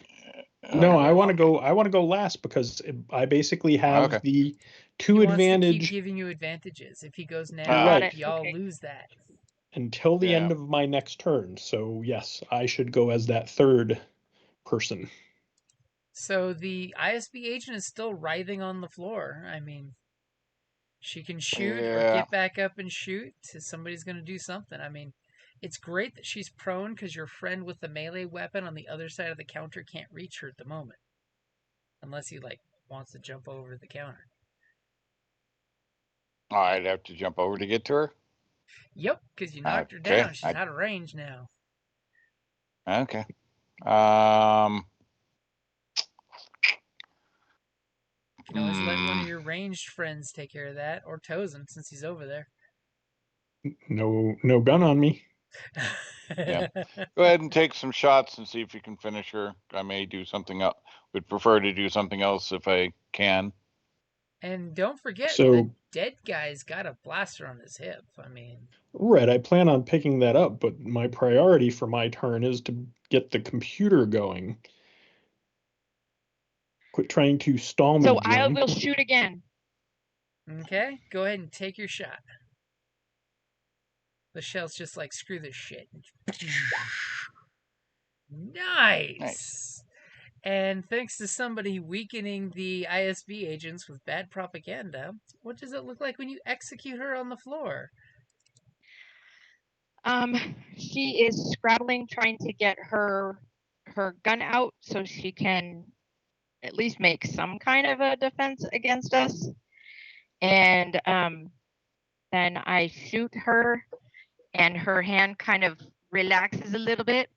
No, I want to go. I want to go last because I basically have the 2 he advantage. Wants to keep giving you advantages. If he goes now, Right. y'all lose that until the end of my next turn. So yes, I should go as that 3rd person. So the ISB agent is still writhing on the floor. I mean, she can shoot or get back up and shoot. Somebody's going to do something. I mean, it's great that she's prone because your friend with the melee weapon on the other side of the counter can't reach her at the moment. Unless he, wants to jump over the counter. I'd have to jump over to get to her? Yep, because you knocked her down. She's out of range now. Okay. You can always let one of your ranged friends take care of that, or Tozen, since he's over there. No gun on me. Yeah. Go ahead and take some shots and see if you can finish her. I may do something else. Would prefer to do something else if I can. And don't forget, the dead guy's got a blaster on his hip. I mean... Right, I plan on picking that up, but my priority for my turn is to get the computer going. Quit trying to stall me, So Jim. I will shoot again. Okay, go ahead and take your shot. The shell's just like, screw this shit. Nice! And thanks to somebody weakening the ISB agents with bad propaganda, what does it look like when you execute her on the floor? She is scrabbling, trying to get her gun out so she can at least make some kind of a defense against us. And then I shoot her, and her hand kind of relaxes a little bit,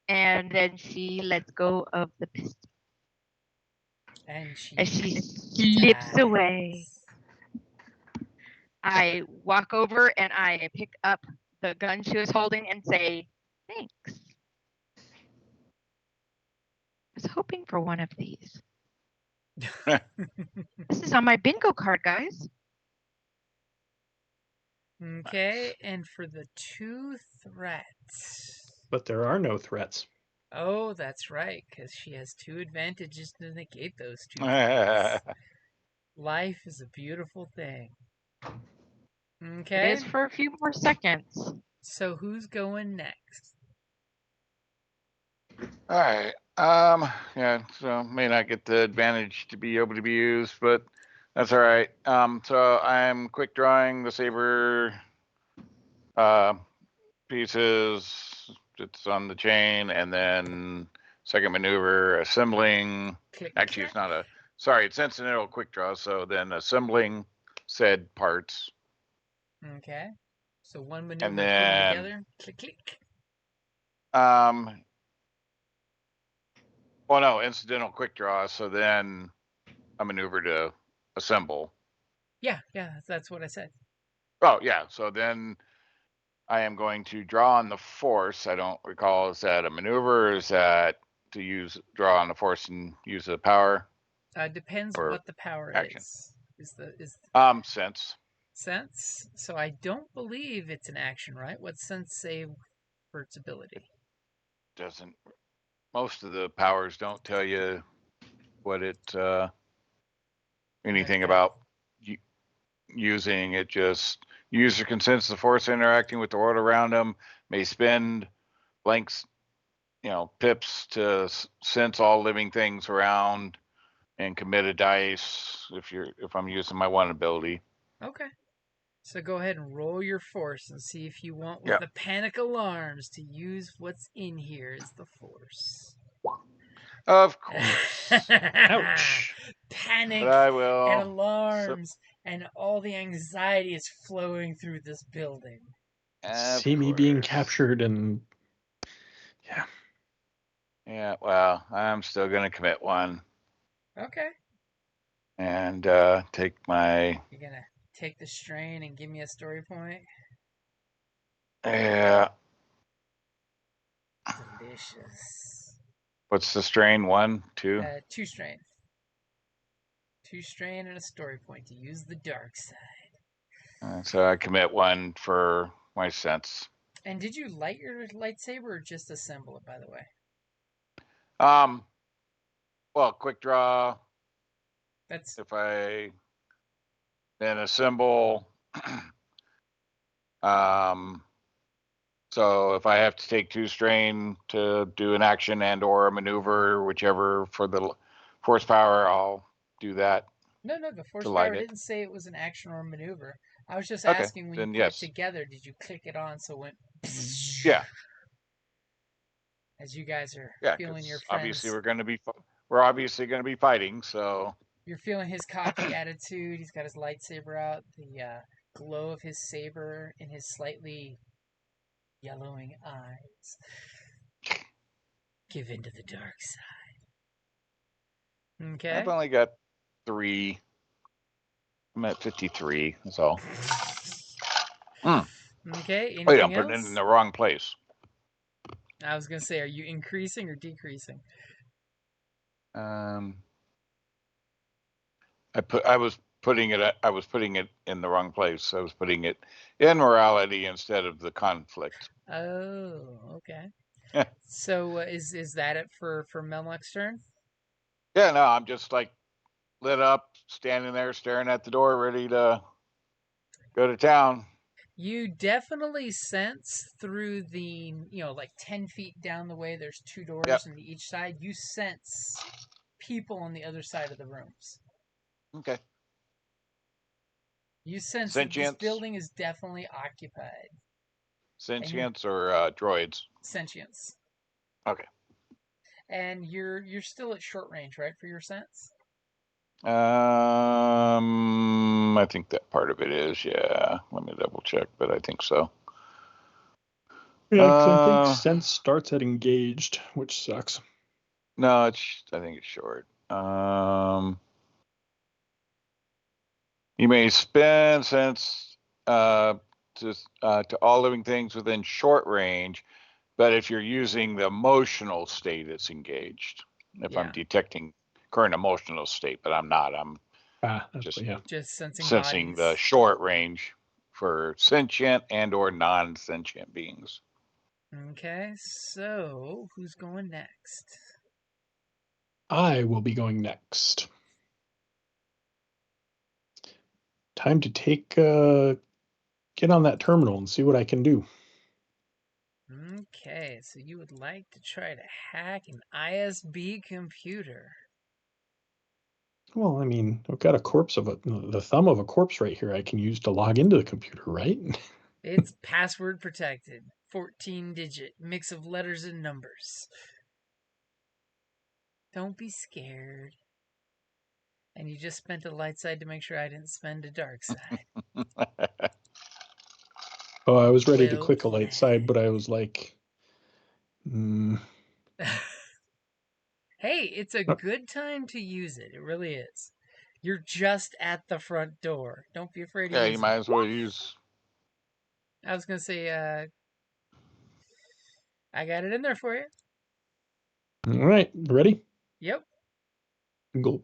and then she lets go of the pistol. And she slips away. I walk over and I pick up the gun she was holding and say, thanks. was hoping for one of these. This is on my bingo card, guys. Okay, and for the 2 threats. But there are no threats. Oh, that's right, because she has 2 advantages to negate those 2 threats. Life is a beautiful thing. Okay. It is for a few more seconds. So who's going next? All right. Yeah. So may not get the advantage to be able to be used, but that's all right. So I'm quick drawing the saber pieces. It's on the chain, and then second maneuver, assembling. Click, Actually, click. it's not a. Sorry, it's incidental quick draw. So then assembling said parts. Okay. So one maneuver, And put them then together. Click, click. Well, no, incidental quick draw. So then a maneuver to assemble. Yeah, that's what I said. Oh, yeah. So then I am going to draw on the force. I don't recall, is that a maneuver or is that to draw on the force and use the power? Depends Or what the power action. is. Is Sense. sense? So I don't believe it's an action, right? What sense say for its ability? Doesn't. Most of the powers don't tell you what it, anything Okay. about using it. Just user can sense the force interacting with the world around them, may spend blanks, pips to sense all living things around, and commit a dice if I'm using my one ability. Okay. So go ahead and roll your force and see if you want with Yep. the panic alarms to use what's in here as the force. Of course. Ouch. Panic But I will. and alarms and all the anxiety is flowing through this building. See me being captured and yeah. Yeah, well, I'm still gonna commit one. Okay. And take my. You're gonna take the strain and give me a story point? Yeah. Delicious. What's the strain? 1, 2? 2 strain. 2 strain and a story point to use the dark side. So I commit 1 for my sense. And did you light your lightsaber or just assemble it, by the way? Well, quick draw. That's If I then assemble. So if I have to take 2 strain to do an action and or a maneuver, whichever for the force power, I'll do that. No, the force to light power it. didn't say it was an action or a maneuver. I was just Okay, asking when you then put yes. it together, did you click it on so it went Yeah. as you guys are Yeah, feeling your friends? obviously we're obviously going to be fighting, so You're feeling his cocky attitude. He's got his lightsaber out, the glow of his saber in his slightly yellowing eyes. Give in to the dark side. Okay. I've only got 3. I'm at 53. That's all. Okay. Anything Wait, I'm else? putting it in the wrong place. I was gonna say, are you increasing or decreasing? I was putting it in the wrong place. I was putting it in morality instead of the conflict. Oh, okay. Yeah. So is that it for Melmock's turn? Yeah, no, I'm just like lit up, standing there staring at the door, ready to go to town. You definitely sense through the, like 10 feet down the way, there's 2 doors on each side. You sense people on the other side of the rooms. Okay. You sense Sentience. that this building is definitely occupied. Sentience or droids? Sentience. Okay. And you're still at short range, right, for your sense? I think that part of it is, yeah. Let me double check, but I think so. Yeah, because I think sense starts at engaged, which sucks. No, I think it's short. You may spend sense to all living things within short range, but if you're using the emotional state, it's engaged. if Yeah. I'm detecting current emotional state, but I'm not. I'm Just Just sensing sensing the bodies. short range for sentient and or non-sentient beings. Okay, so who's going next? I will be going next. Time to take get on that terminal and see what I can do. Okay, so you would like to try to hack an ISB computer. Well, I mean, I've got the thumb of a corpse right here I can use to log into the computer, right? It's password protected. 14-digit mix of letters and numbers. Don't be scared. And you just spent a light side to make sure I didn't spend a dark side. Oh, I was ready to Well click a light side, but I was like, Hey, it's a good time to use it. It really is. You're just at the front door. Don't be afraid to Yeah, use you it. might as well use. I was going to say, I got it in there for you. all right, ready? Yep. Go.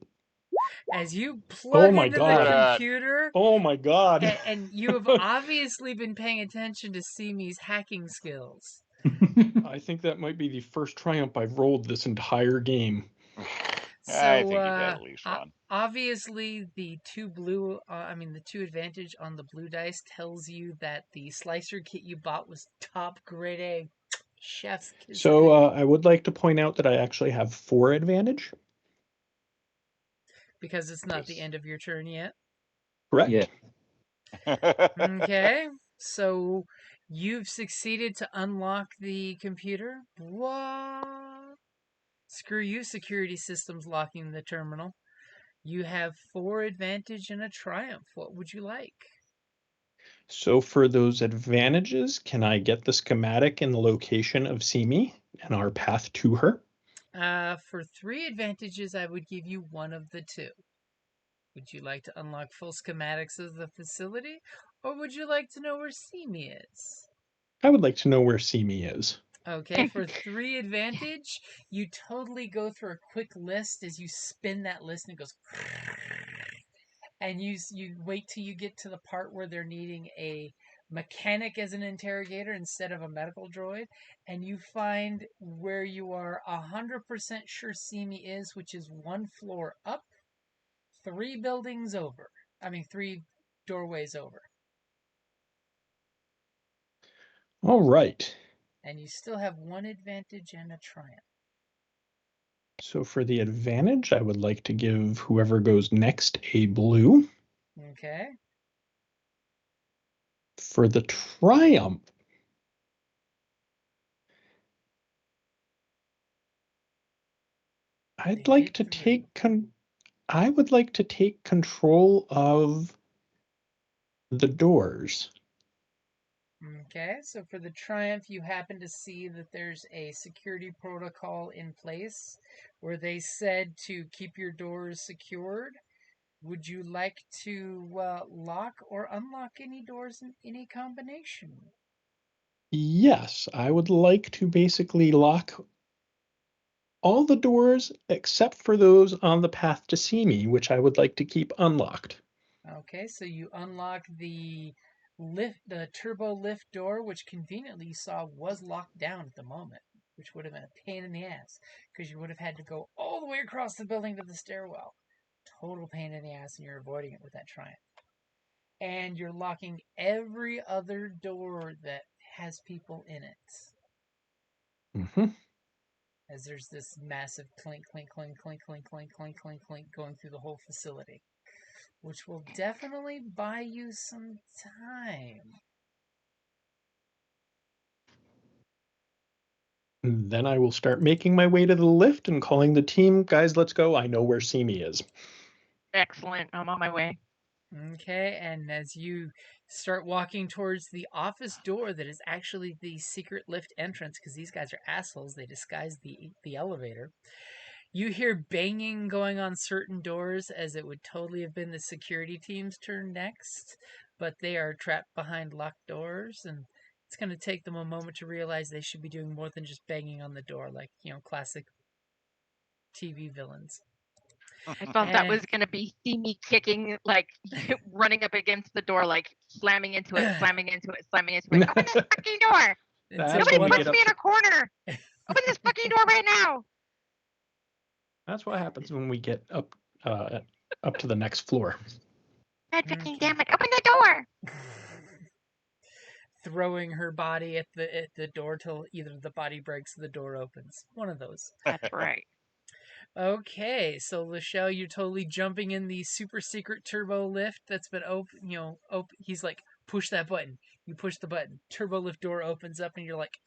As you Oh plug my into the god. computer, Oh my god. and you have obviously been paying attention to Simi's hacking skills. I think that might be the first triumph I've rolled this entire game. I So, think you've had at least one. obviously, the two advantage on the blue dice tells you that the slicer kit you bought was top grade A. Chef's kiss. So I would like to point out that I actually have 4 advantage. Because it's not the end of your turn yet. Correct. Yeah. Okay, so you've succeeded to unlock the computer. What? Screw you, security systems locking the terminal. You have 4 advantage and a triumph. What would you like? So for those advantages, can I get the schematic and the location of Simi and our path to her? For 3 advantages, I would give you one of the 2. Would you like to unlock full schematics of the facility, or would you like to know where Simi is? I would like to know where Simi is. Okay, for 3 advantage, you totally go through a quick list as you spin that list and it goes. And you wait till you get to the part where they're needing a mechanic as an interrogator instead of a medical droid, and you find where you are 100% sure Simi is, which is 1 floor up, 3 buildings over. 3 doorways over. All right. And you still have 1 advantage and a triumph. So for the advantage, I would like to give whoever goes next a blue. Okay. For the triumph, I would like to take control of the doors. Okay, so for the triumph, you happen to see that there's a security protocol in place where they said to keep your doors secured. Would you like to lock or unlock any doors in any combination? Yes, I would like to basically lock all the doors except for those on the path to Simi, which I would like to keep unlocked. Okay, so you unlock the turbo lift door, which conveniently you saw was locked down at the moment, which would have been a pain in the ass because you would have had to go all the way across the building to the stairwell. Total pain in the ass, and you're avoiding it with that triumph. And you're locking every other door that has people in it. Mm-hmm. As there's this massive clink, clink, clink, clink, clink, clink, clink, clink, clink going through the whole facility, which will definitely buy you some time. Then I will start making my way to the lift and calling the team. Guys, let's go. I know where Simi is. Excellent. I'm on my way. Okay, and as you start walking towards the office door that is actually the secret lift entrance, because these guys are assholes, they disguise the elevator. You hear banging going on certain doors, as it would totally have been the security team's turn next, but they are trapped behind locked doors, and it's going to take them a moment to realize they should be doing more than just banging on the door, like, classic TV villains. I thought that was going to be see me kicking, like running up against the door, like slamming into it, slamming into it, slamming into it. Open this fucking door! Nobody puts me in a corner. Open this fucking door right now. That's what happens when we get up to the next floor. God fucking damn it! Open the door. Throwing her body at the door till either the body breaks or the door opens. One of those. That's right. Okay, so Lachelle, you're totally jumping in the super secret turbo lift that's been open. He's like, push that button. You push the button. Turbo lift door opens up, and you're like,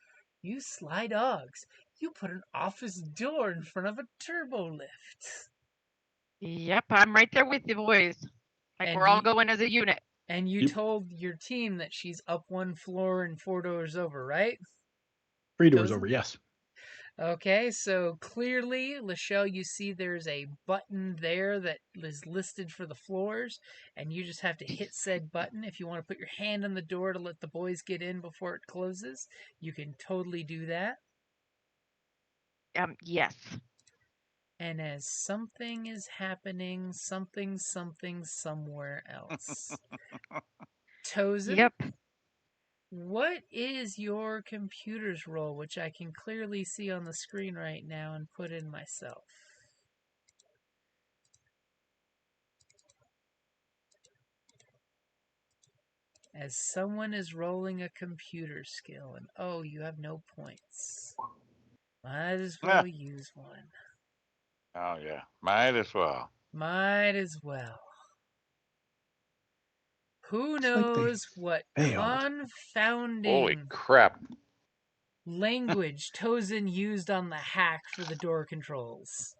you sly dogs. You put an office door in front of a turbo lift. Yep, I'm right there with you, boys. Like we're all going as a unit. And you told your team that she's up one floor and 4 doors over, right? 3 doors over, yes. Okay, so clearly, Lachelle, you see there's a button there that is listed for the floors, and you just have to hit said button. If you want to put your hand on the door to let the boys get in before it closes, you can totally do that. Yes. And as something is happening, something somewhere else. Tozen? Yep. What is your computer's role, which I can clearly see on the screen right now and put in myself? As someone is rolling a computer skill, and oh, you have no points. Might as well use one. Oh, yeah. Might as well. Might as well. Who knows what confounding Holy crap. language Tozen used on the hack for the door controls?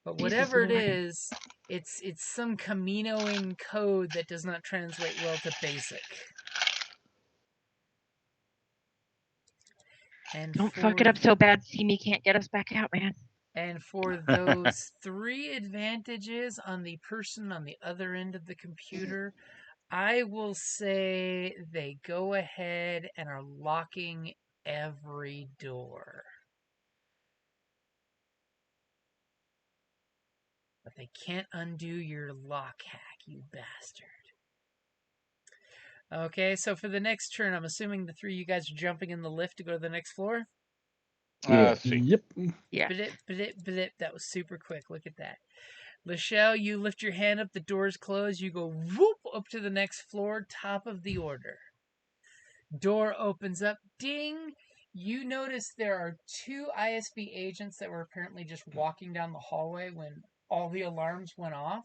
But whatever it is, it's some Caminoing code that does not translate well to basic. And don't fuck it up so bad. See-me can't get us back out, man. And for those 3 advantages on the person on the other end of the computer, I will say they go ahead and are locking every door. But they can't undo your lock hack, you bastard. Okay, so for the next turn, I'm assuming the 3 of you guys are jumping in the lift to go to the next floor? Yep. Yeah. Blip. That was super quick. Look at that. Lachelle, you lift your hand up, the doors close, you go whoop up to the next floor, top of the order. Door opens up, ding! You notice there are 2 ISB agents that were apparently just walking down the hallway when all the alarms went off.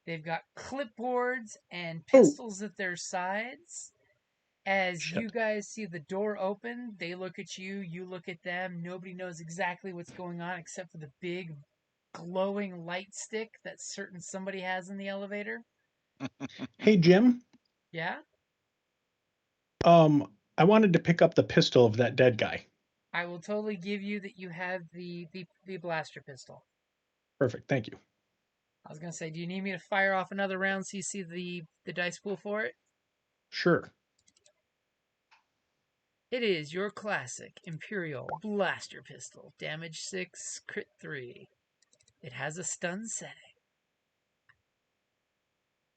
They've got clipboards and pistols at their sides. As you guys see the door open, they look at you, you look at them. Nobody knows exactly what's going on except for the big glowing light stick that somebody has in the elevator. Hey, Jim. Yeah? I wanted to pick up the pistol of that dead guy. I will totally give you that you have the blaster pistol. Perfect, thank you. I was going to say, do you need me to fire off another round so you see the dice pool for it? Sure. It is your classic Imperial blaster pistol. Damage 6, crit 3. It has a stun setting.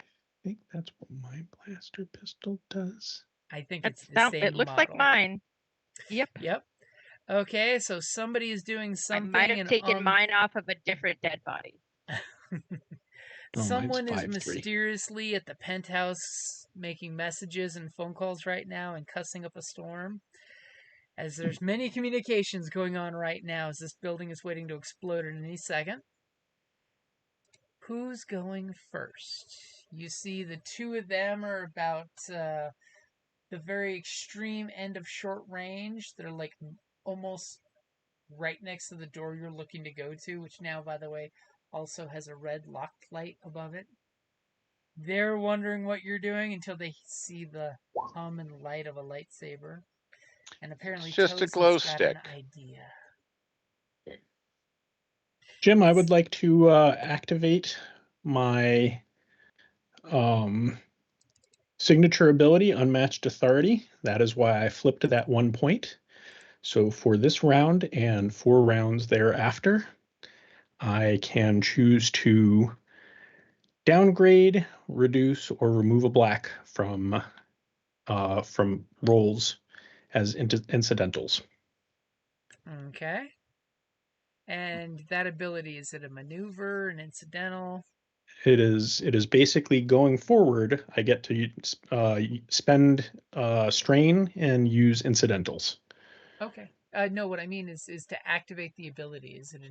I think that's what my blaster pistol does. I think it's the same It looks model. like mine. Yep. Okay, so somebody is doing something. I might have taken mine off of a different dead body. Someone is mysteriously at the penthouse making messages and phone calls right now and cussing up a storm. As there's many communications going on right now as this building is waiting to explode in any second. Who's going first? You see the 2 of them are about the very extreme end of short range. They're like almost right next to the door you're looking to go to, which now, by the way, also has a red locked light above it. They're wondering what you're doing until they see the hum and light of a lightsaber. And apparently it's just a Tozen's glow got stick. an idea. Jim, I would like to activate my signature ability, Unmatched Authority. That is why I flipped that 1 point. So for this round and 4 rounds thereafter, I can choose to downgrade, reduce, or remove a black from rolls as incidentals. Okay. And that ability, is it a maneuver, an incidental? It is basically going forward. I get to spend strain and use incidentals. Okay. No, what I mean is to activate the ability. Is it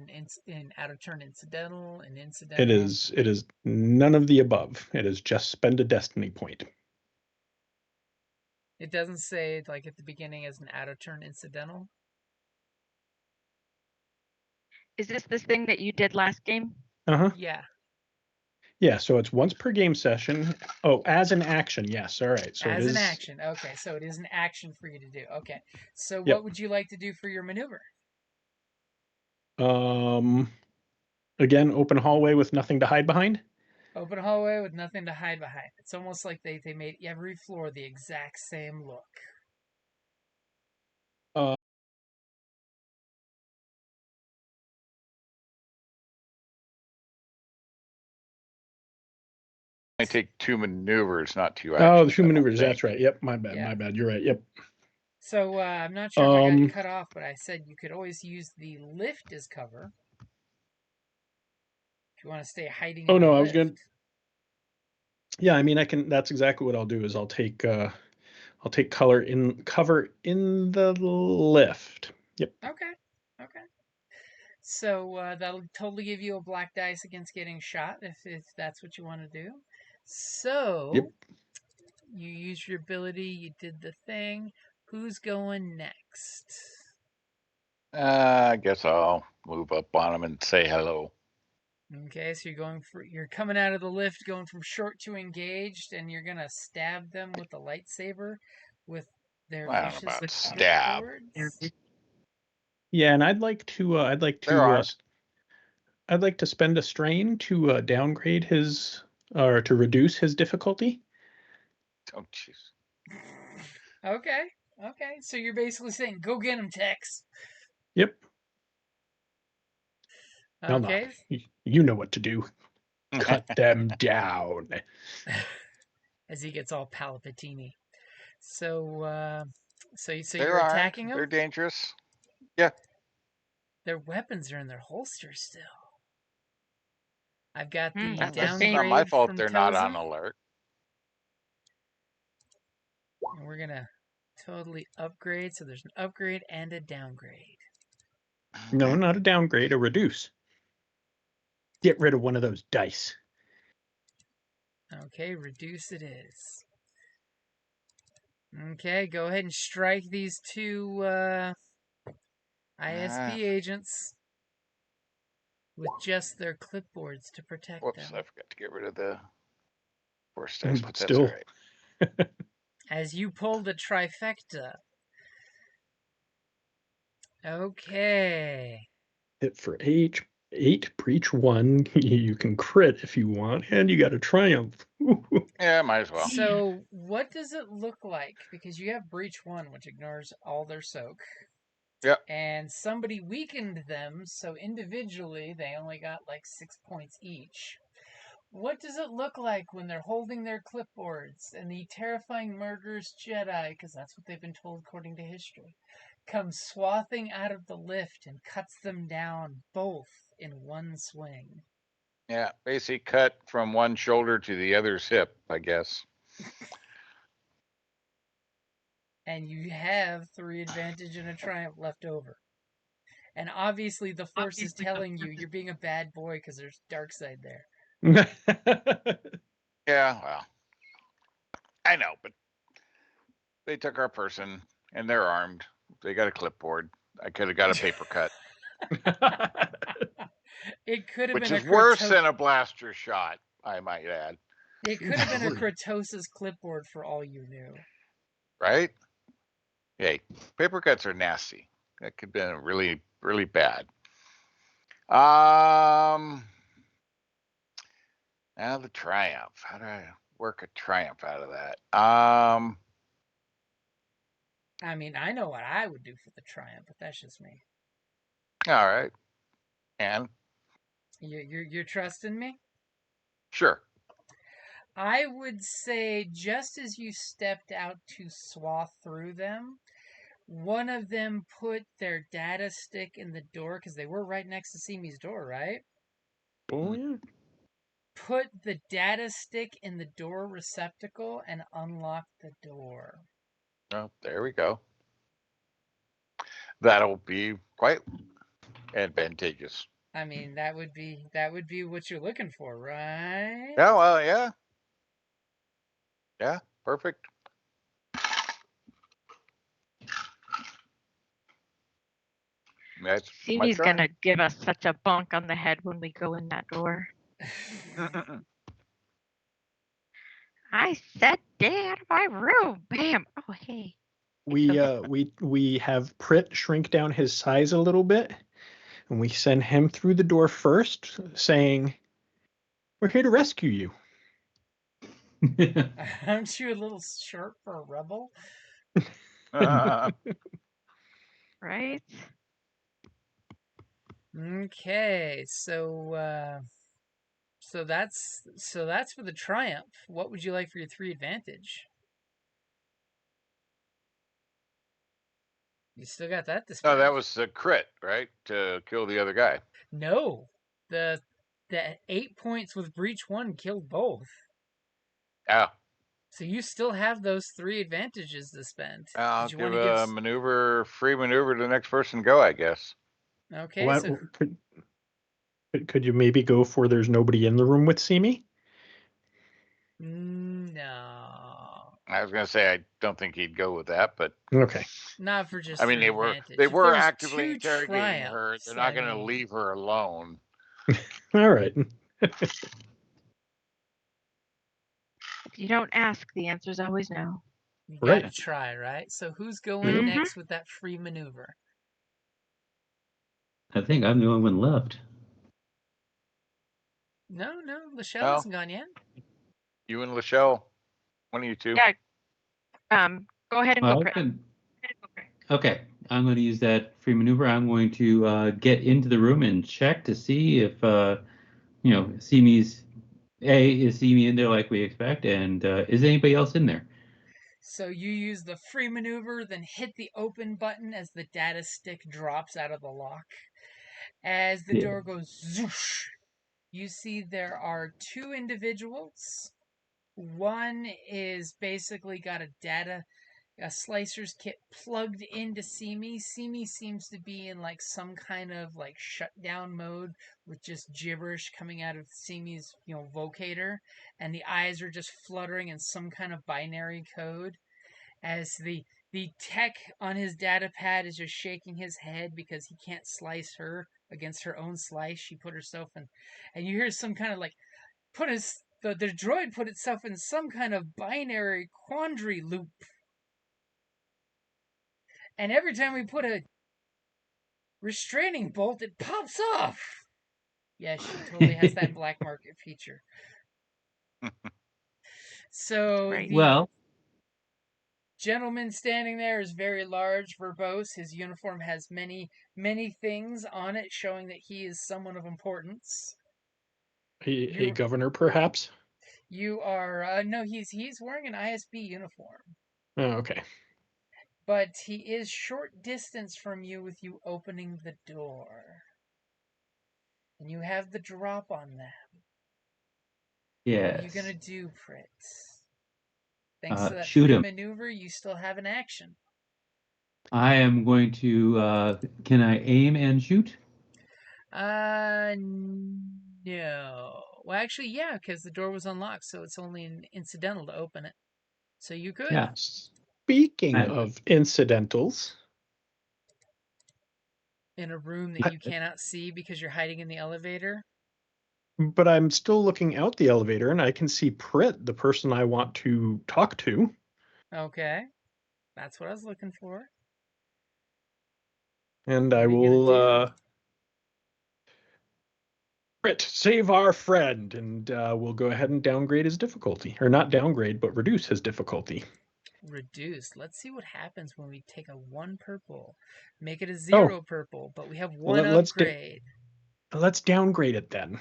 an out of turn incidental, an incidental? It is none of the above. It is just spend a destiny point. It doesn't say like at the beginning as an out of turn incidental. Is this thing that you did last game? Yeah. Yeah, so it's once per game session. Oh, as an action, yes. All right. So as it is an action. Okay, so it is an action for you to do. Okay. So Yep. what would you like to do for your maneuver? Again, open hallway with nothing to hide behind. Open hallway with nothing to hide behind. It's almost like they made every floor the exact same look. I take 2 maneuvers, not 2 actions. Oh, the 2 maneuvers. That's right. Yep. My bad. Yeah. My bad. You're right. Yep. So I'm not sure if I got cut off, but I said you could always use the lift as cover. If you want to stay hiding in the lift. I was good. Yeah, I mean, I can. That's exactly what I'll do. Is I'll take cover in the lift. Yep. Okay. So that'll totally give you a black dice against getting shot if that's what you want to do. So Yep. You used your ability. You did the thing. Who's going next? I guess I'll move up on them and say hello. Okay, so you're coming out of the lift, going from short to engaged, and you're gonna stab them with the lightsaber with their I don't know vicious about stab. swords. Yeah, and I'd like to spend a strain to downgrade his or to reduce his difficulty. Oh, jeez. Okay. So you're basically saying, "Go get him, Tex." Yep. Okay. No. You know what to do. Cut them down. As he gets all Palpatine. So They're you're armed. attacking them? They're dangerous. Yeah. Their weapons are in their holsters still. I've got the That's downgrade It's not my fault from they're not on Toza. alert. And we're gonna totally upgrade. So there's an upgrade and a downgrade. No, not a downgrade, a reduce. Get rid of one of those dice. Okay, reduce it is. Okay, go ahead and strike these two ISB agents with just their clipboards to protect Whoops, them. I forgot to get rid of the force dice, but that's still. all right. As you pull the trifecta. Okay. Hit for 8, breach 1. You can crit if you want, and you got a triumph. Yeah, might as well. So, what does it look like? Because you have breach 1, which ignores all their soak. Yep. And somebody weakened them, so individually they only got like 6 points each. What does it look like when they're holding their clipboards and the terrifying murderous Jedi, because that's what they've been told according to history, comes swathing out of the lift and cuts them down both in one swing? Yeah, basically cut from one shoulder to the other's hip, I guess. And you have 3 advantage and a triumph left over. And obviously the Force is telling you you're being a bad boy because there's dark side there. Yeah, well, I know, but they took our person and they're armed. They got a clipboard. I could have got a paper cut. It could have Which been is worse than a blaster shot, I might add. It could have been a Kratosa's clipboard for all you knew. Right? Hey, paper cuts are nasty. That could have been really, really bad. Now the triumph. How do I work a triumph out of that? I mean, I know what I would do for the triumph, but that's just me. All right. And You're trusting me? Sure. I would say just as you stepped out to swath through them, one of them put their data stick in the door because they were right next to Simi's door, right? Oh yeah. Put the data stick in the door receptacle and unlock the door. Oh, there we go. That'll be quite advantageous. I mean, that would be what you're looking for, right? Yeah, well, yeah. Yeah, perfect. That's my Simi's try. gonna give us such a bonk on the head when we go in that door. I said, "Stay out of my room!" Bam! Oh, hey. We have Prit shrink down his size a little bit, and we send him through the door first, saying, "We're here to rescue you." Aren't you a little short for a rebel? Right? Okay, so that's for the triumph. What would you like for your 3 advantage? You still got that to spend. No, that was a crit, right? To kill the other guy. No. The 8 points with breach 1 killed both. Yeah. So you still have those 3 advantages to spend. I'll Did you give want to give a free maneuver to the next person go, I guess. Okay, What so could you maybe go for there's nobody in the room with Simi? no. I was gonna say I don't think he'd go with that, but Okay. Not for just I mean 3 they advantage. If were there's actively 2 interrogating her. triumphs, They're not I gonna mean, leave her alone. All right. If you don't ask, the answer's always no. you Right. gotta try, right? So who's going Mhm. next with that free maneuver? I think I'm the only one left. No, Lachelle No. hasn't gone yet. You and Lachelle, one of you two. Yeah. Go ahead and go, Prit. Okay, I'm going to use that free maneuver. I'm going to get into the room and check to see if Simi's is Simi in there like we expect, and is anybody else in there? So you use the free maneuver, then hit the open button as the data stick drops out of the lock. As the Yeah. door goes zoosh, you see there are 2 individuals. One is basically got a slicer's kit plugged into Simi. Simi seems to be in like some kind of like shutdown mode with just gibberish coming out of Simi's, vocator, and the eyes are just fluttering in some kind of binary code as the tech on his data pad is just shaking his head because he can't slice her against her own slice she put herself in. And you hear some kind of like the droid put itself in some kind of binary quandary loop. And every time we put a restraining bolt, it pops off. Yeah, she totally has that black market feature. So Right. the Well, gentleman standing there is very large, verbose. His uniform has many, many things on it showing that he is someone of importance. A governor, perhaps? You are no, he's wearing an ISB uniform. Oh, okay. But he is short distance from you with you opening the door. And you have the drop on them. yes. What are you gonna do, Fritz? Thanks to that Shoot free him. maneuver, you still have an action. I am going to. Can I aim and shoot? No. Well, actually, yeah, because the door was unlocked, so it's only an incidental to open it. So you could. Yeah. Speaking of incidentals, In a room that you cannot see because you're hiding in the elevator. but I'm still looking out the elevator and I can see Prit, the person I want to talk to. Okay. That's what I was looking for. And What I are you gonna will do? Prit, save our friend, and we'll go ahead and downgrade his difficulty. Or not downgrade, but reduce his difficulty. Reduce. Let's see what happens when we take a 1 purple. Make it a 0 purple, but we have 1 let's do upgrade. Let's downgrade it then.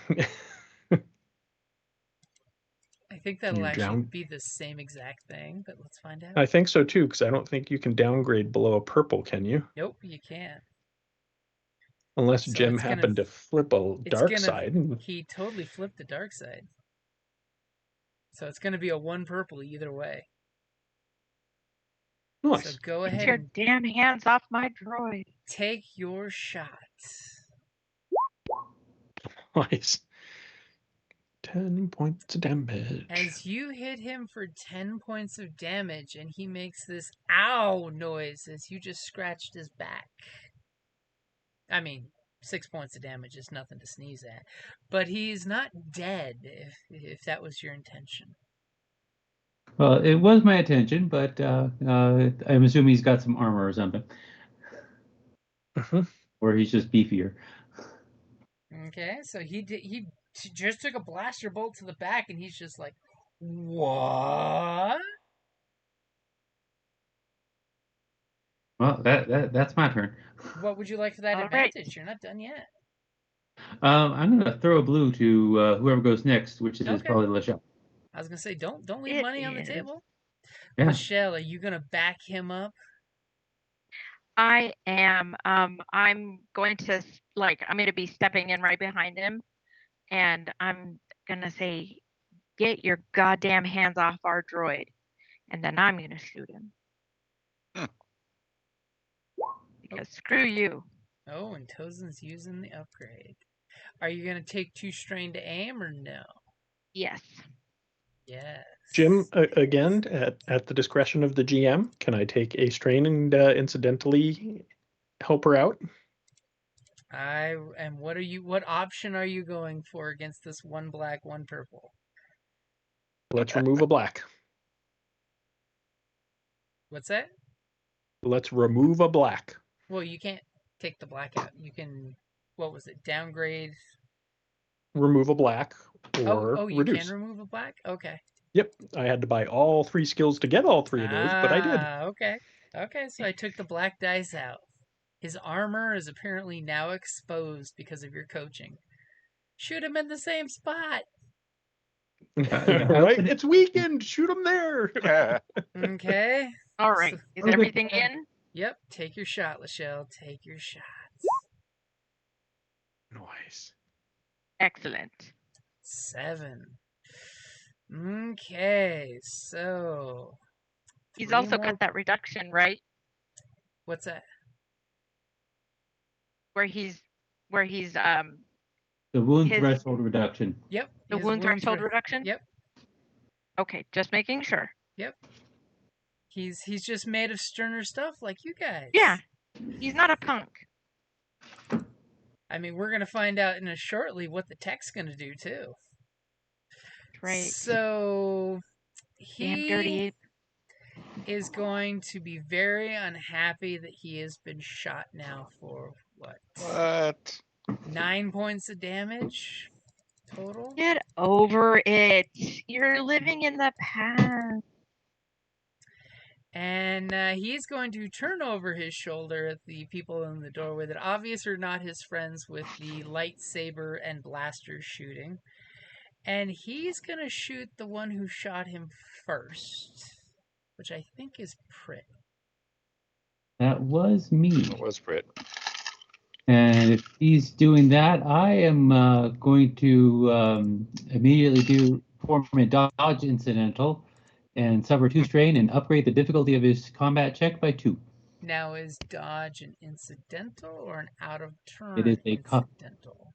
I think Can that'll you actually down? be the same exact thing, but let's find out. I think so too, because I don't think you can downgrade below a purple, can you? Nope, you can't. Unless So Jim it's gonna- happened to flip a It's dark gonna. side. He totally flipped the dark side. So it's gonna be a 1 purple either way. Nice. So go Get ahead your and damn hands off my droid. take your shot. Nice. 10 points of damage. As you hit him for 10 points of damage, and he makes this ow noise as you just scratched his back. I mean, 6 points of damage is nothing to sneeze at. But he's not dead, if that was your intention. Well, it was my attention, but I'm assuming he's got some armor or something. Or he's just beefier. Okay, so he just took a blaster bolt to the back, and he's just like, what? Well, that's my turn. What would you like for that All right. advantage? You're not done yet. I'm gonna throw a blue to whoever goes next, which is Okay. probably Lachelle. I was gonna say, don't leave It money on the is. table. Yeah. Michelle, are you gonna back him up? I am. I'm going to I'm going to be stepping in right behind him, and I'm going to say, "Get your goddamn hands off our droid," and then I'm going to shoot him. Because screw you. Oh, and Tozen's using the upgrade. Are you gonna take 2 strain to aim or no? Yes. Yes. Jim, again, at the discretion of the GM, can I take a strain and incidentally help her out? What option are you going for against this 1 black, 1 purple? Let's remove a black. What's that? Let's remove a black. Well, you can't take the black out. You can, what was it, downgrade? Remove a black or Oh, you reduce. can remove a black? Okay. Yep, I had to buy all 3 skills to get all 3 of those, but I did. Okay. Okay, so I took the black dice out. His armor is apparently now exposed because of your coaching. Shoot him in the same spot. Right? It's weakened. Shoot him there. Okay. All right. Is everything in? Yep. Take your shot, Lachelle. Take your shots. Nice. Excellent. 7. Okay, so He's 3 also more- got that reduction, right? What's that? Where he's The wound threshold reduction. Yep. the his wound threshold thre- reduction? Yep. Okay, just making sure. Yep. He's just made of sterner stuff like you guys. Yeah. He's not a punk. I mean, we're gonna find out in a shortly what the tech's gonna do too. Right. So Damn dirty he ape. is going to be very unhappy that he has been shot now for What? 9 points of damage total. Get over it. You're living in the past. And he's going to turn over his shoulder at the people in the doorway that obviously are not his friends with the lightsaber and blaster shooting. And he's going to shoot the one who shot him first, which I think is Prit. That was me. It was Brit. And if he's doing that, I am going to immediately perform a dodge incidental and suffer 2 strain and upgrade the difficulty of his combat check by 2. Now, is dodge an incidental or an out-of-turn It is a incidental?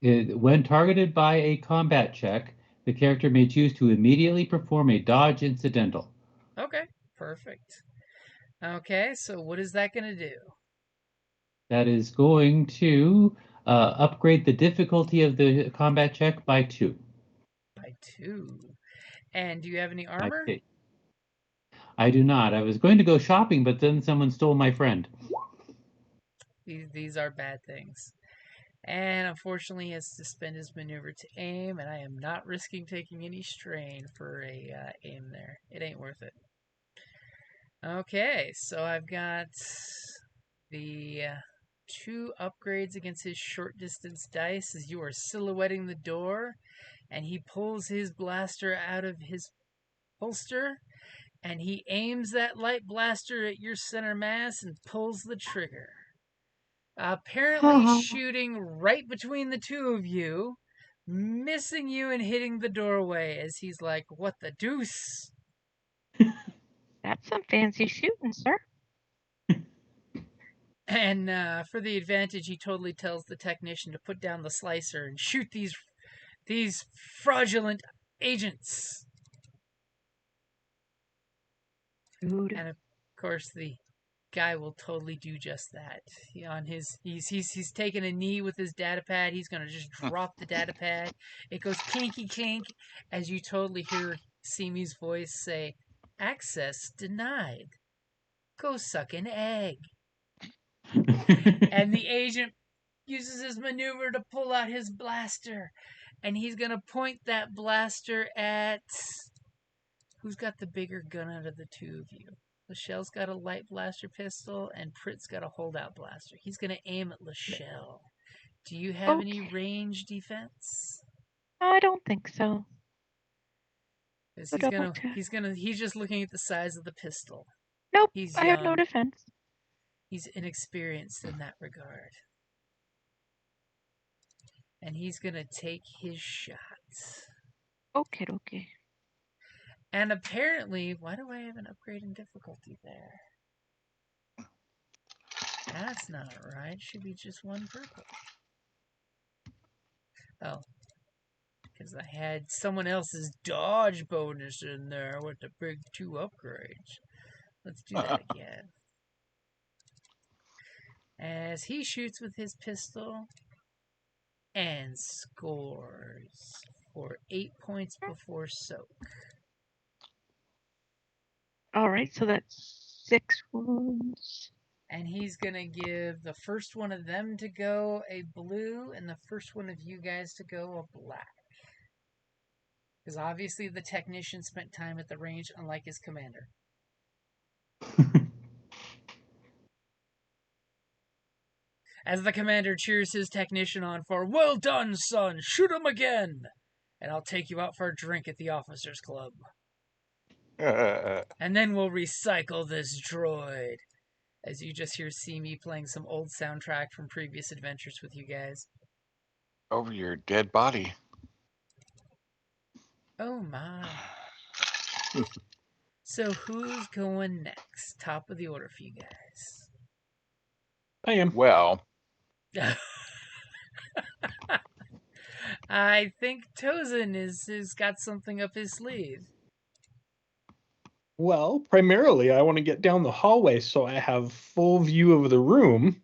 When targeted by a combat check, the character may choose to immediately perform a dodge incidental. Okay, perfect. Okay, so what is that going to do? That is going to upgrade the difficulty of the combat check by 2. By 2. And do you have any armor? I do not. I was going to go shopping, but then someone stole my friend. These are bad things. And unfortunately, he has to spend his maneuver to aim, and I am not risking taking any strain for a aim there. It ain't worth it. Okay, so I've got the 2 upgrades against his short distance dice as you are silhouetting the door, and he pulls his blaster out of his holster, and he aims that light blaster at your center mass and pulls the trigger. Apparently shooting right between the two of you, missing you and hitting the doorway as he's like, "What the deuce?" That's some fancy shooting, sir. And for the advantage, he totally tells the technician to put down the slicer and shoot these fraudulent agents. Dude. And of course, the guy will totally do just that. He's taking a knee with his data pad. He's gonna just drop the data pad. It goes clinky clink as you totally hear Simi's voice say, "Access denied. Go suck an egg." And the agent uses his maneuver to pull out his blaster, and he's gonna point that blaster at who's got the bigger gun out of the two of you. Lachelle's got a light blaster pistol, and Pritt's got a holdout blaster. He's gonna aim at Lachelle. Do you have any range defense? I don't think so. Because he's just looking at the size of the pistol. Nope, He's I young. have no defense. He's inexperienced in that regard. And he's gonna take his shot. Okay. And apparently, why do I have an upgrade in difficulty there? That's not right. It should be just 1 purple. Oh. Because I had someone else's dodge bonus in there with the big 2 upgrades. Let's do that again. As he shoots with his pistol and scores for 8 points before soak. Alright, so that's 6 wounds. And he's going to give the first one of them to go a blue and the first one of you guys to go a black. Because obviously the technician spent time at the range, unlike his commander. As the commander cheers his technician on for, "Well done, son! Shoot him again! And I'll take you out for a drink at the officers' club. And then we'll recycle this droid." As you just hear Simi playing some old soundtrack from previous adventures with you guys. Over your dead body. Oh my. So who's going next? Top of the order for you guys. I am. Well, I think Tozen has got something up his sleeve. Well, primarily I want to get down the hallway so I have full view of the room.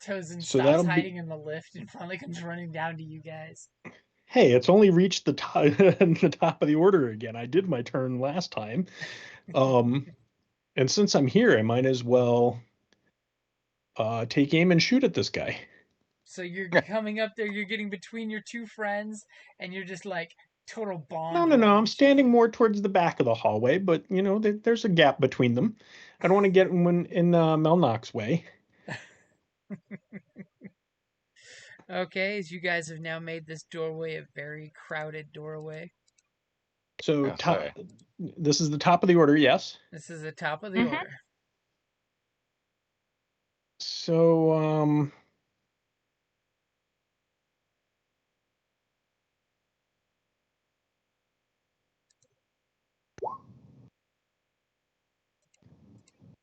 Tozen stops hiding in the lift and finally comes running down to you guys. Hey, it's only reached the top of the order again. I did my turn last time. And since I'm here, I might as well take aim and shoot at this guy. So you're coming up there, you're getting between your two friends, and you're just like total bond. No. I'm standing more towards the back of the hallway, but there's a gap between them. I don't want to get in Melnock's way. Okay, as you guys have now made this doorway a very crowded doorway. So this is the top of the order, yes? This is the top of the order. So,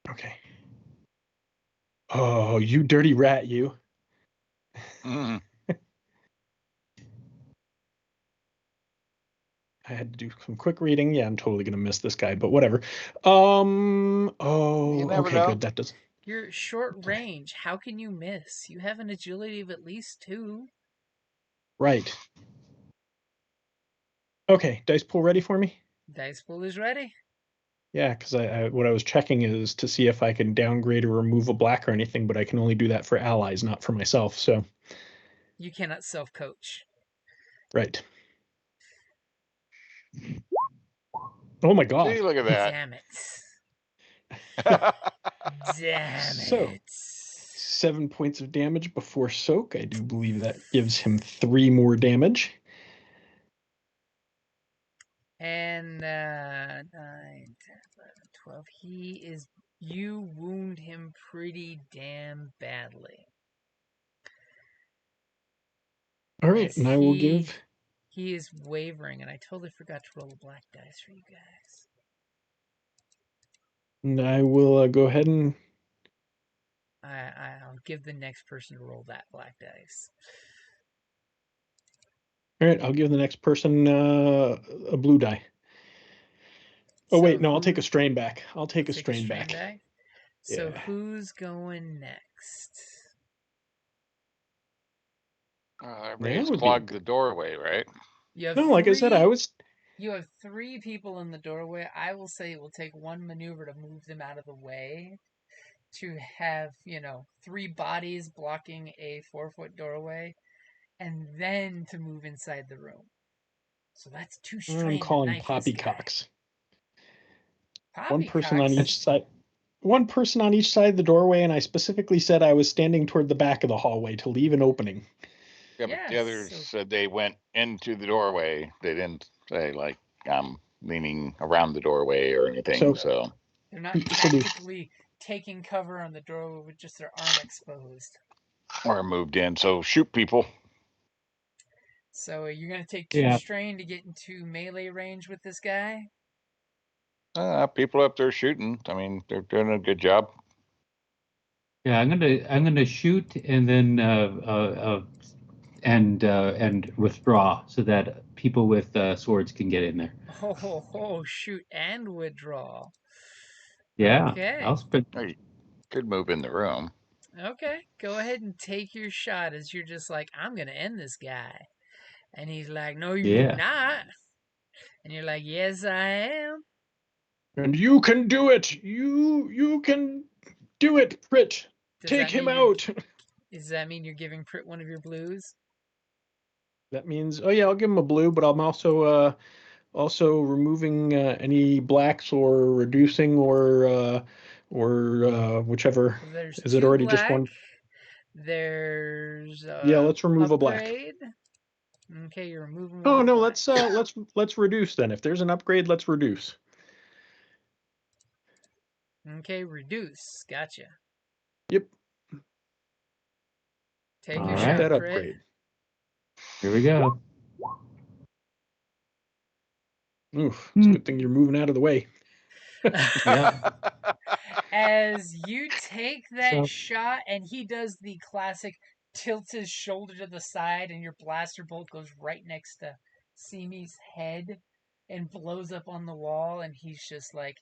okay. Oh, you dirty rat, you. mm. I had to do some quick reading. Yeah, I'm totally gonna miss this guy, but whatever. You never Okay, know. good. That does. You're short range. How can you miss? You have an agility of at least 2. Right. Okay, dice pool ready for me? Dice pool is ready. Yeah, because what I was checking is to see if I can downgrade or remove a black or anything, but I can only do that for allies, not for myself. So. You cannot self-coach. Right. Oh my God! See, look at that. Damn it. Damn So, it. 7 points of damage before soak. I do believe that gives him 3 more damage. And 9, 10, 11, 12. You wound him pretty damn badly. All right, As and I will give. He is wavering, and I totally forgot to roll a black dice for you guys. And I will go ahead and. I'll give the next person to roll that black dice. All right, I'll give the next person a blue die. Oh, So wait, no, I'll take a strain back. I'll take a Take strain back. So Yeah. who's going next? Everybody's would be clogged the doorway, right? You have No, like I said, You have 3 people in the doorway. I will say it will take 1 maneuver to move them out of the way. To have, 3 bodies blocking a 4-foot doorway, and then to move inside the room. So that's 2 strain. I'm calling to knife this guy. poppycocks. Poppycocks? One person on each side. One person on each side of the doorway, and I specifically said I was standing toward the back of the hallway to leave an opening. Yeah, but the others said they went into the doorway. They didn't say, like, I'm leaning around the doorway or anything, so. They're not tactically taking cover on the doorway with just their arm exposed. Or moved in, so shoot people. So you're going to take 2 strain to get into melee range with this guy? People up there shooting. I mean, they're doing a good job. Yeah, I'm gonna shoot and then and withdraw so that people with swords can get in there. Shoot and withdraw. Yeah, Okay. I'll spend. You could move in the room. Okay, go ahead and take your shot as you're just like, I'm going to end this guy. And he's like, no, you're not. And you're like, yes, I am. And you can do it. You can do it, Prit. Take him out. Does that mean you're giving Prit one of your blues? That means, oh yeah, I'll give him a blue, but I'm also removing any blacks or reducing or whichever. There's Is it already black. just one? There's yeah, let's remove upgrade. a black. Okay, you're removing one. Oh no, let's reduce then. If there's an upgrade, let's reduce. Okay, reduce. Gotcha. Yep. Take your shot, that Prit. upgrade. Here we go. Oof, it's a good thing you're moving out of the way. Yeah. As you take that shot, and he does the classic tilts his shoulder to the side, and your blaster bolt goes right next to Simi's head and blows up on the wall, and he's just like,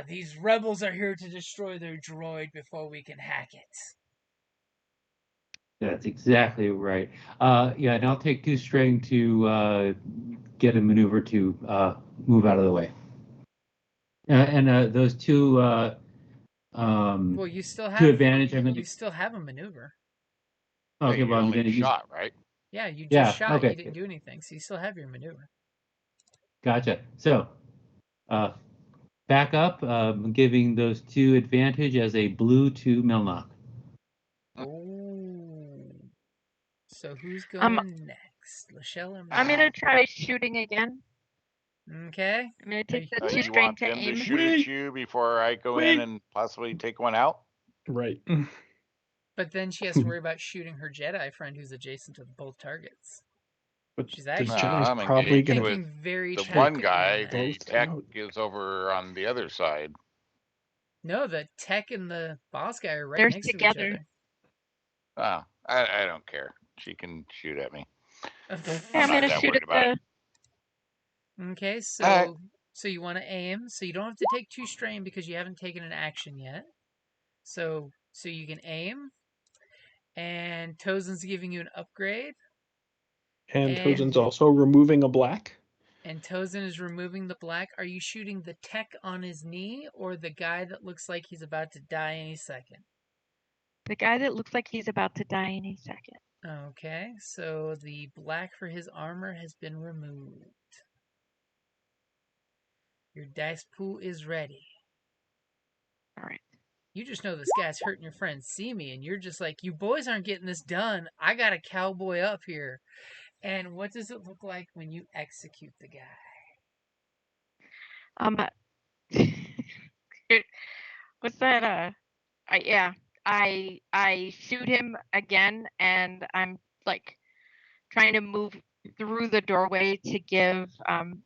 these rebels are here to destroy their droid before we can hack it. That's exactly right. Yeah, and I'll take 2 strain to get a maneuver to move out of the way. And those 2 well, you still have 2 advantage. you still have a maneuver. Okay, well, I'm going to use. Right? Yeah, you just shot. Okay. You didn't do anything, so you still have your maneuver. Gotcha. So, back up. Giving those 2 advantage as a blue to Melnock. Oh. So who's going next? Lachelle or I'm going to try shooting again. Okay. I'm going to take the 2 you strain want to them aim. to shoot at you before I go in and possibly take one out? Right. But then she has to worry about shooting her Jedi friend who's adjacent to both targets. But she's actually, actually I'm probably going thinking very the one tactically guy. The tech is over on the other side. No, the tech and the boss guy are right They're next together. to each other. I don't care. She can shoot at me. I'm going to shoot at the... Okay, so you want to aim. So you don't have to take 2 strain because you haven't taken an action yet. So you can aim. And Tozen's giving you an upgrade. And Tozen's also removing a black. And Tozen is removing the black. Are you shooting the tech on his knee or the guy that looks like he's about to die any second? The guy that looks like he's about to die any second. Okay, so the black for his armor has been removed. Your dice pool is ready. All right. You just know this guy's hurting your friend Simi, and you're just like, you boys aren't getting this done. I got a cowboy up here. And what does it look like when you execute the guy? What's that? I shoot him again, and I'm like trying to move through the doorway to give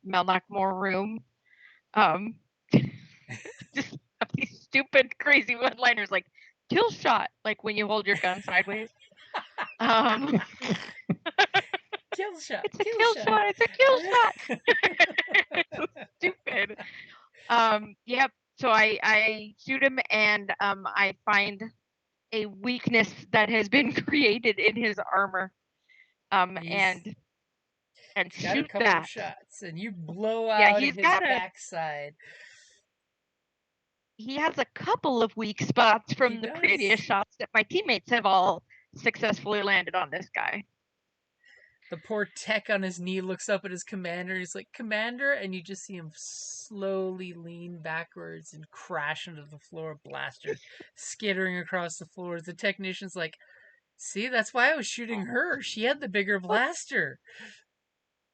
Melnock more room. Just these stupid, crazy one-liners like kill shot, like when you hold your gun sideways. Kill shot. It's a kill shot. It's a kill shot. It's so stupid. Yep. So I shoot him, and I find a weakness that has been created in his armor. And He's got a shoot couple that. of shots, and you blow Yeah, out he's his got backside. He has a couple of weak spots He from the does. previous shots that my teammates have all successfully landed on this guy. The poor tech on his knee looks up at his commander. He's like, "Commander," and you just see him slowly lean backwards and crash into the floor, blaster skittering across the floor. The technician's like, "See, that's why I was shooting her. She had the bigger blaster."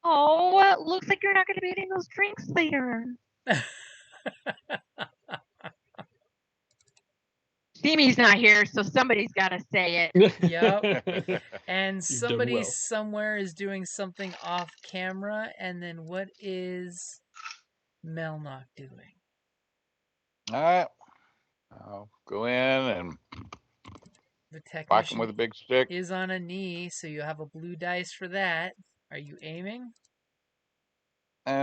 Oh, looks like you're not going to be eating those drinks later. Simi's not here, so somebody's got to say it. Yep. And You've done somebody well. somewhere is doing something off camera. And then what is Melnock doing? All right. I'll go in and The whack him technician with a big stick. is on a knee, so you have a blue dice for that. Are you aiming? Well,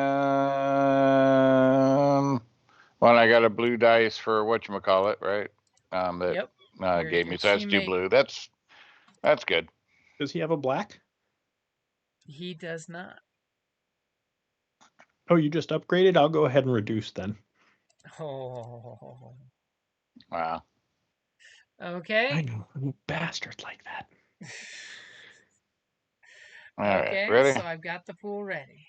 I got a blue dice for whatchamacallit, right? That Yep. gave me, Your so that's two teammate- blue. That's good. Does he have a black? He does not. Oh, you just upgraded? I'll go ahead and reduce then. Oh. Wow. Okay. I know. I'm a bastard like that. All right. Okay, Ready? so I've got the pool ready.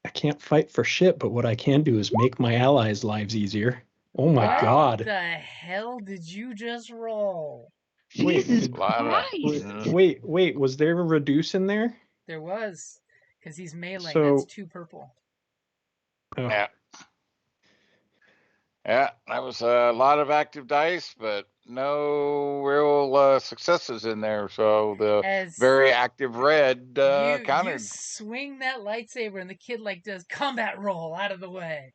I can't fight for shit, but what I can do is make my allies' lives easier. Oh my What god. the hell did you just roll? Wait, Jesus did- Christ. Wait, was there a reduce in there? There was, because he's melee. So- That's 2 purple. Oh, Yeah. Yeah, that was a lot of active dice, but no real successes in there. So the As very active red you countered. swing that lightsaber, and the kid like does combat roll out of the way.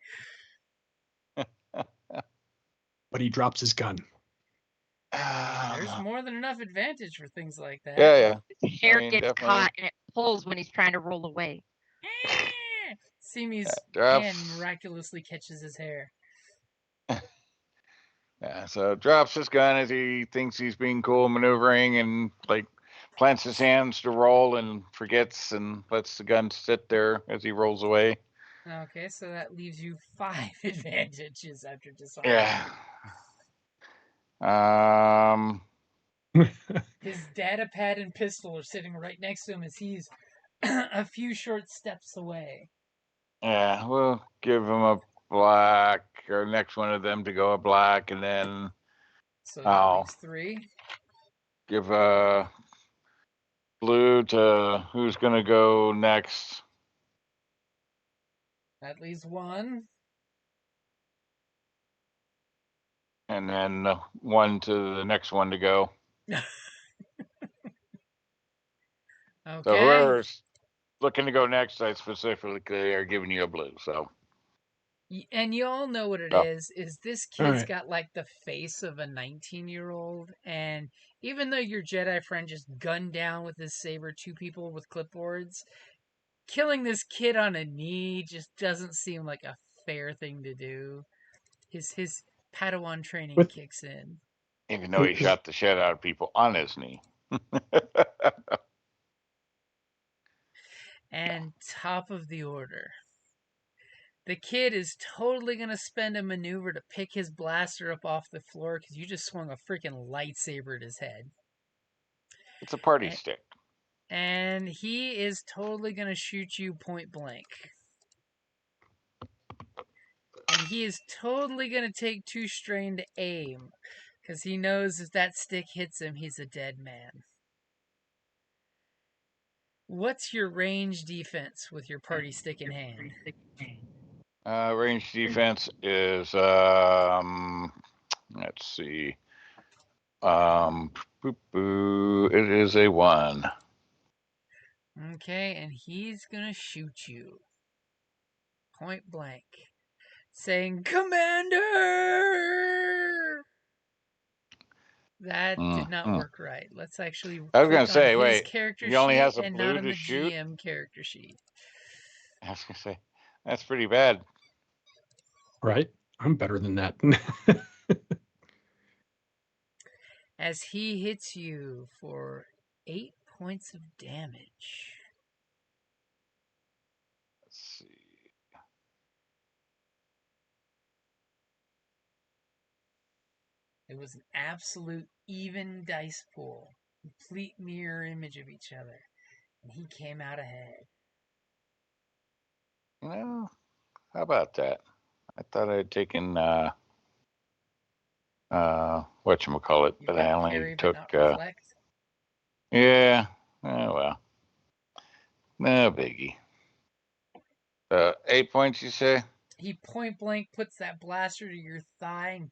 but he drops his gun. There's more than enough advantage for things like that. Yeah. His hair I mean, gets definitely. caught and it pulls when he's trying to roll away. Simi's drops. hand miraculously catches his hair. Yeah, so drops his gun as he thinks he's being cool maneuvering and like plants his hands to roll and forgets and lets the gun sit there as he rolls away. Okay, so that leaves you 5 advantages after disarm. Yeah. His data pad and pistol are sitting right next to him as he's a few short steps away. Yeah, we'll give him a black, or next one of them to go a black, and then So that leaves 3. give a blue to who's going to go next. That leaves 1. And then 1 to the next one to go. Okay. So whoever's looking to go next, I specifically are giving you a blue. So. And you all know what it is this kid's got like the face of a 19-year-old, and even though your Jedi friend just gunned down with his saber 2 people with clipboards, killing this kid on a knee just doesn't seem like a fair thing to do. His Padawan training kicks in. Even though he shot the shit out of people on his knee. And top of the order. The kid is totally going to spend a maneuver to pick his blaster up off the floor because you just swung a freaking lightsaber at his head. It's a party stick. And he is totally going to shoot you point blank. And he is totally going to take 2 strain to aim. Because he knows if that stick hits him, he's a dead man. What's your range defense with your party stick in hand? Range defense is let's see. It is a 1. Okay, and he's gonna shoot you. Point blank. Saying, Commander! That did not work right. Let's actually I was click gonna on say, his wait, character he only sheet has a and not blue on to the shoot? GM character sheet. I was gonna say, that's pretty bad. Right? I'm better than that. As he hits you for 8 points of damage. Let's see. It was an absolute even dice pool. Complete mirror image of each other. And he came out ahead. Well, how about that? I thought I had taken whatchamacallit, You've but got I only parry but took not reflect. yeah. Oh well. No biggie. 8 points, you say? He point blank puts that blaster to your thigh and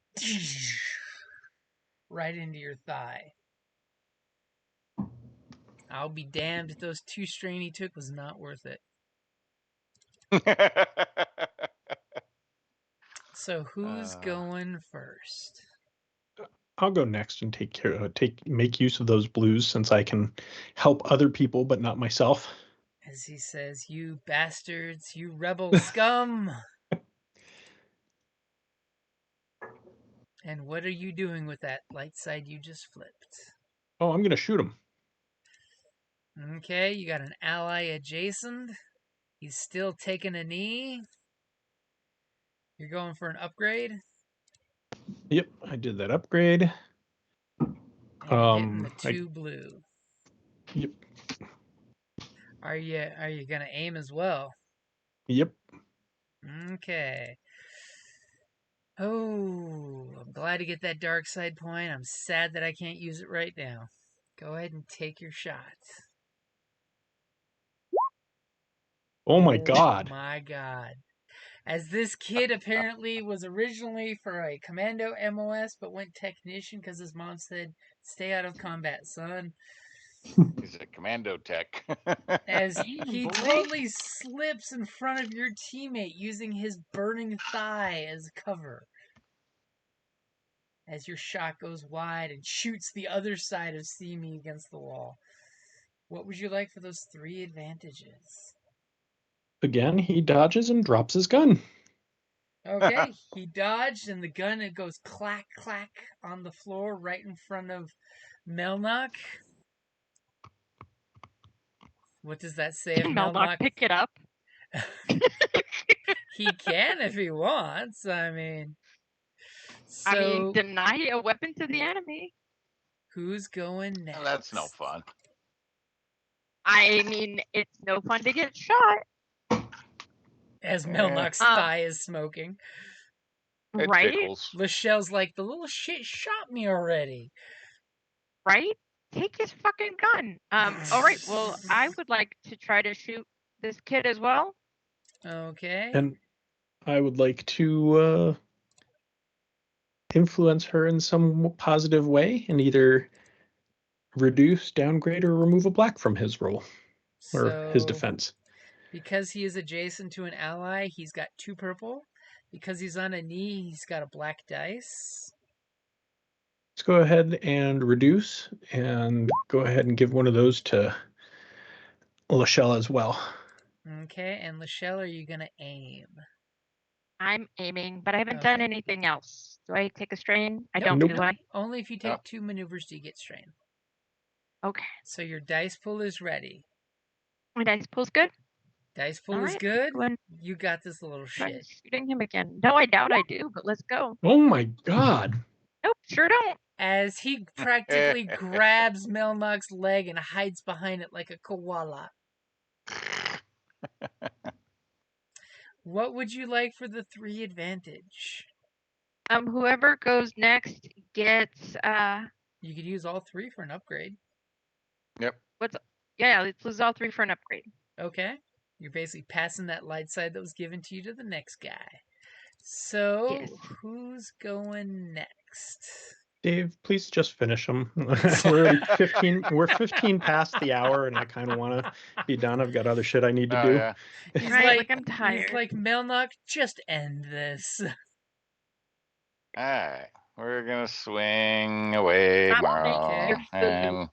right into your thigh. I'll be damned if those 2 strain he took was not worth it. So who's going first? I'll go next and make use of those blues since I can help other people but not myself. As he says, you bastards, you rebel scum. And what are you doing with that light side you just flipped? Oh, I'm gonna shoot him. Okay, you got an ally adjacent. He's still taking a knee. You're going for an upgrade? Yep, I did that upgrade. And you're hitting the I 2 blue. Yep. Are you gonna aim as well? Yep. Okay. Oh, I'm glad to get that dark side point. I'm sad that I can't use it right now. Go ahead and take your shot. Oh my god. My god. As this kid apparently was originally for a commando MOS, but went technician because his mom said, "Stay out of combat, son." He's a commando tech. As Damn, he boy. totally slips in front of your teammate using his burning thigh as cover. As your shot goes wide and shoots the other side of Simi against the wall. What would you like for those 3 advantages? Again, he dodges and drops his gun. Okay, he dodged and the gun, it goes clack, clack on the floor right in front of Melnock. What does that say Can of Melnock Melnock? pick it up? He can if he wants. I mean, so deny a weapon to the enemy. who's going next? That's no fun. I mean, it's no fun to get shot. As Melnock's thigh is smoking. It Right? tickles. Lachelle's like, the little shit shot me already. Right? Take his fucking gun. All right. Well, I would like to try to shoot this kid as well. Okay. And I would like to influence her in some positive way and either reduce, downgrade, or remove a black from his role or his defense. Because he is adjacent to an ally, he's got 2 purple. Because he's on a knee, he's got a black dice. Let's go ahead and reduce and go ahead and give one of those to Lachelle as well. Okay, and Lachelle, are you going to aim? I'm aiming, but I haven't done anything else. Do I take a strain? I don't, Nope. do I? Only if you take 2 maneuvers do you get strain. Okay. So your dice pool is ready. My dice pool's good? Dice pool All is right, good? go ahead. You got this little Try shit. shooting him again. No, I doubt I do, but let's go. Oh my god. Nope, sure don't. As he practically grabs Melnock's leg and hides behind it like a koala. What would you like for the 3 advantage? Whoever goes next gets You could use all 3 for an upgrade. Yep. let's lose all 3 for an upgrade. Okay. You're basically passing that light side that was given to you to the next guy. So, Yes. who's going next? Dave, please just finish them. We're already 15. We're 15 past the hour, and I kind of want to be done. I've got other shit I need to do. Yeah. He's Right, like, I'm tired. He's like, Melnock, just end this. All right. We're gonna swing away Not tomorrow, Okay. and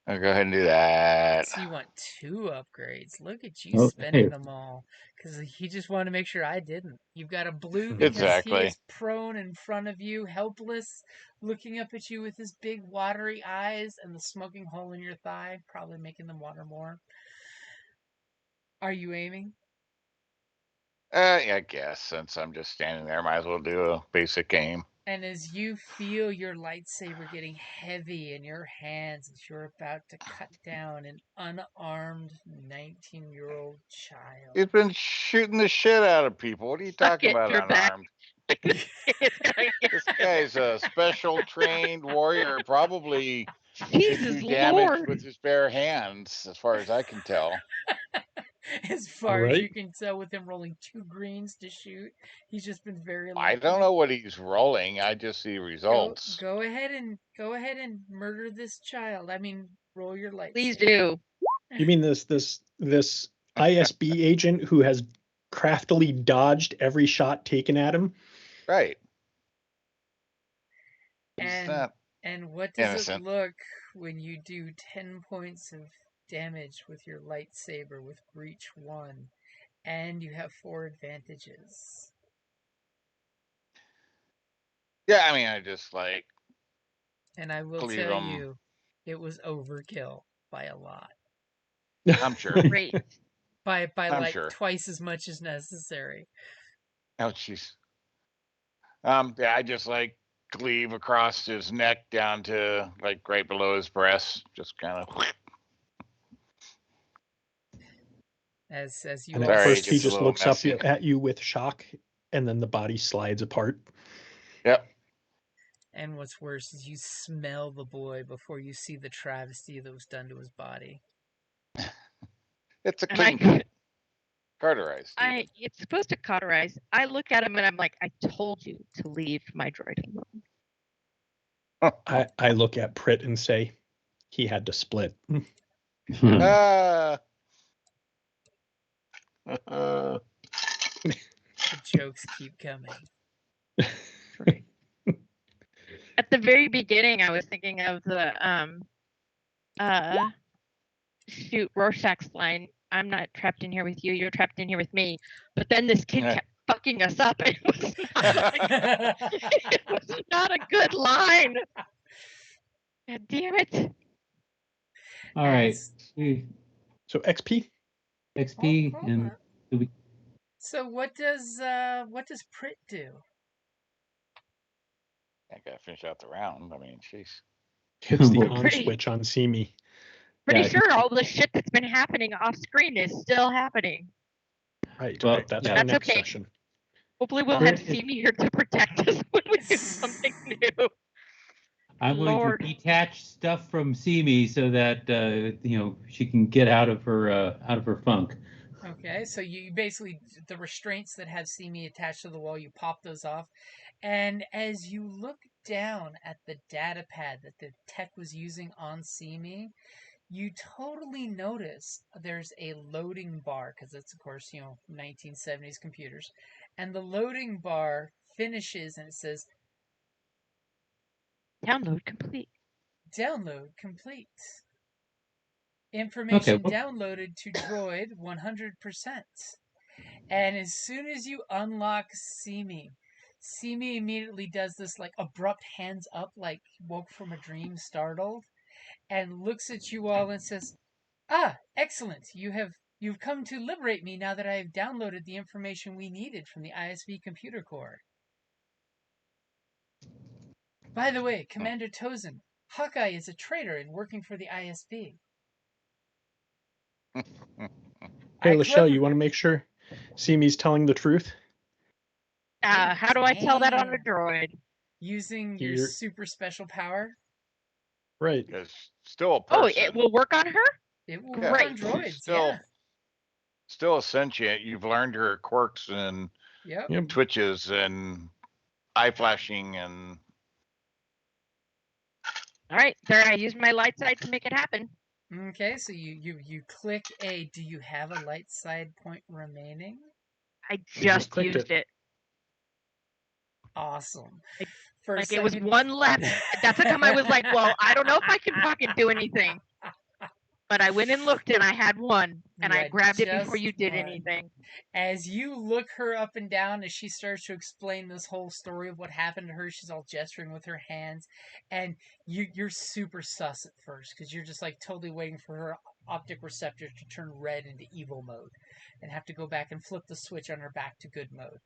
I'll go ahead and do that. So you want 2 upgrades. Look at you Okay. spending them all. Because he just wanted to make sure I didn't. You've got a blue because he Exactly. is prone in front of you, helpless, looking up at you with his big watery eyes and the smoking hole in your thigh, probably making them water more. Are you aiming? Yeah, I guess since I'm just standing there, might as well do a basic aim. And as you feel your lightsaber getting heavy in your hands as you're about to cut down an unarmed 19-year-old child. He's been shooting the shit out of people. What are you talking it, about, Trebek. unarmed? This guy's a special trained warrior, probably could Jesus do damage Lord. with his bare hands, as far as I can tell. As far as Right. you can tell, with him rolling 2 greens to shoot, he's just been very lucky. I don't know what he's rolling. I just see results. Go ahead and murder this child. I mean, roll your lightsaber. Please do. You mean this ISB agent who has craftily dodged every shot taken at him? Right. He's And not what does innocent. it look when you do 10 points of damage with your lightsaber with breach 1, and you have 4 advantages? Yeah, I mean, I just like And I will cleave tell him. you, it was overkill by a lot. I'm sure. Great. By I'm like sure. twice as much as necessary. Oh, jeez. Yeah, I just like cleave across his neck down to like right below his breast, just kind of. As you And all at Sorry, it first he gets a just little looks up messy. at you with shock, and then the body slides apart. Yep. And what's worse is you smell the boy before you see the travesty that was done to his body. It's a And clean I- cut. Cauterized. It's supposed to cauterize. I look at him and I'm like, I told you to leave my droid alone. I look at Pritt and say, he had to split. Ah. The jokes keep coming. At the very beginning, I was thinking of the shoot Rorschach's line. I'm not trapped in here with you. You're trapped in here with me. But then this kid kept fucking us up. It was not a good line. God damn it. All right. So XP? XP Hold and on. So what does Pritt do? I gotta finish out the round. I mean, jeez. Hits the Well, on pretty- switch on Simi. Pretty Yeah, sure all the shit that's been happening off screen is still happening. Right, Well, but that's yeah. for That's next okay. session. Hopefully we'll have Simi here to protect us when we do something new. I'm going Lord. to detach stuff from Simi so that she can get out of her funk. Okay, so you basically, the restraints that have Simi attached to the wall, you pop those off. And as you look down at the data pad that the tech was using on Simi, you totally notice there's a loading bar, because it's, of course, 1970s computers. And the loading bar finishes and it says, Download complete. download complete. Information Okay, well- downloaded to droid 100%. And as soon as you unlock Simi immediately does this like abrupt hands up, like woke from a dream, startled, and looks at you all and says, "Ah, excellent! You've come to liberate me now that I have downloaded the information we needed from the ISB computer core. By the way, Commander Tozen, Hawkeye is a traitor and working for the ISB." Hey, Lachelle, you want to make sure Simi's telling the truth. How do I tell that on a Damn. droid? Using your You're- super special power? Right. It's still a Oh, person. it will work on her? It will Yeah, work on she's droids, still still a sentient. You've learned her quirks and yeah. Yep. Yep. twitches and eye flashing and All right, there. I used my light side to make it happen. Okay, so you click A. Do you have a light side point remaining? I just just clicked used it. Awesome. Like- For a Like it was second- one left. That's how come I was like, well, I don't know if I can fucking do anything. But I went and looked and I had one. And You I had grabbed it before just you did one. anything. As you look her up and down as she starts to explain this whole story of what happened to her, she's all gesturing with her hands, and you're super sus at first because you're just like totally waiting for her optic receptors to turn red into evil mode and have to go back and flip the switch on her back to good mode.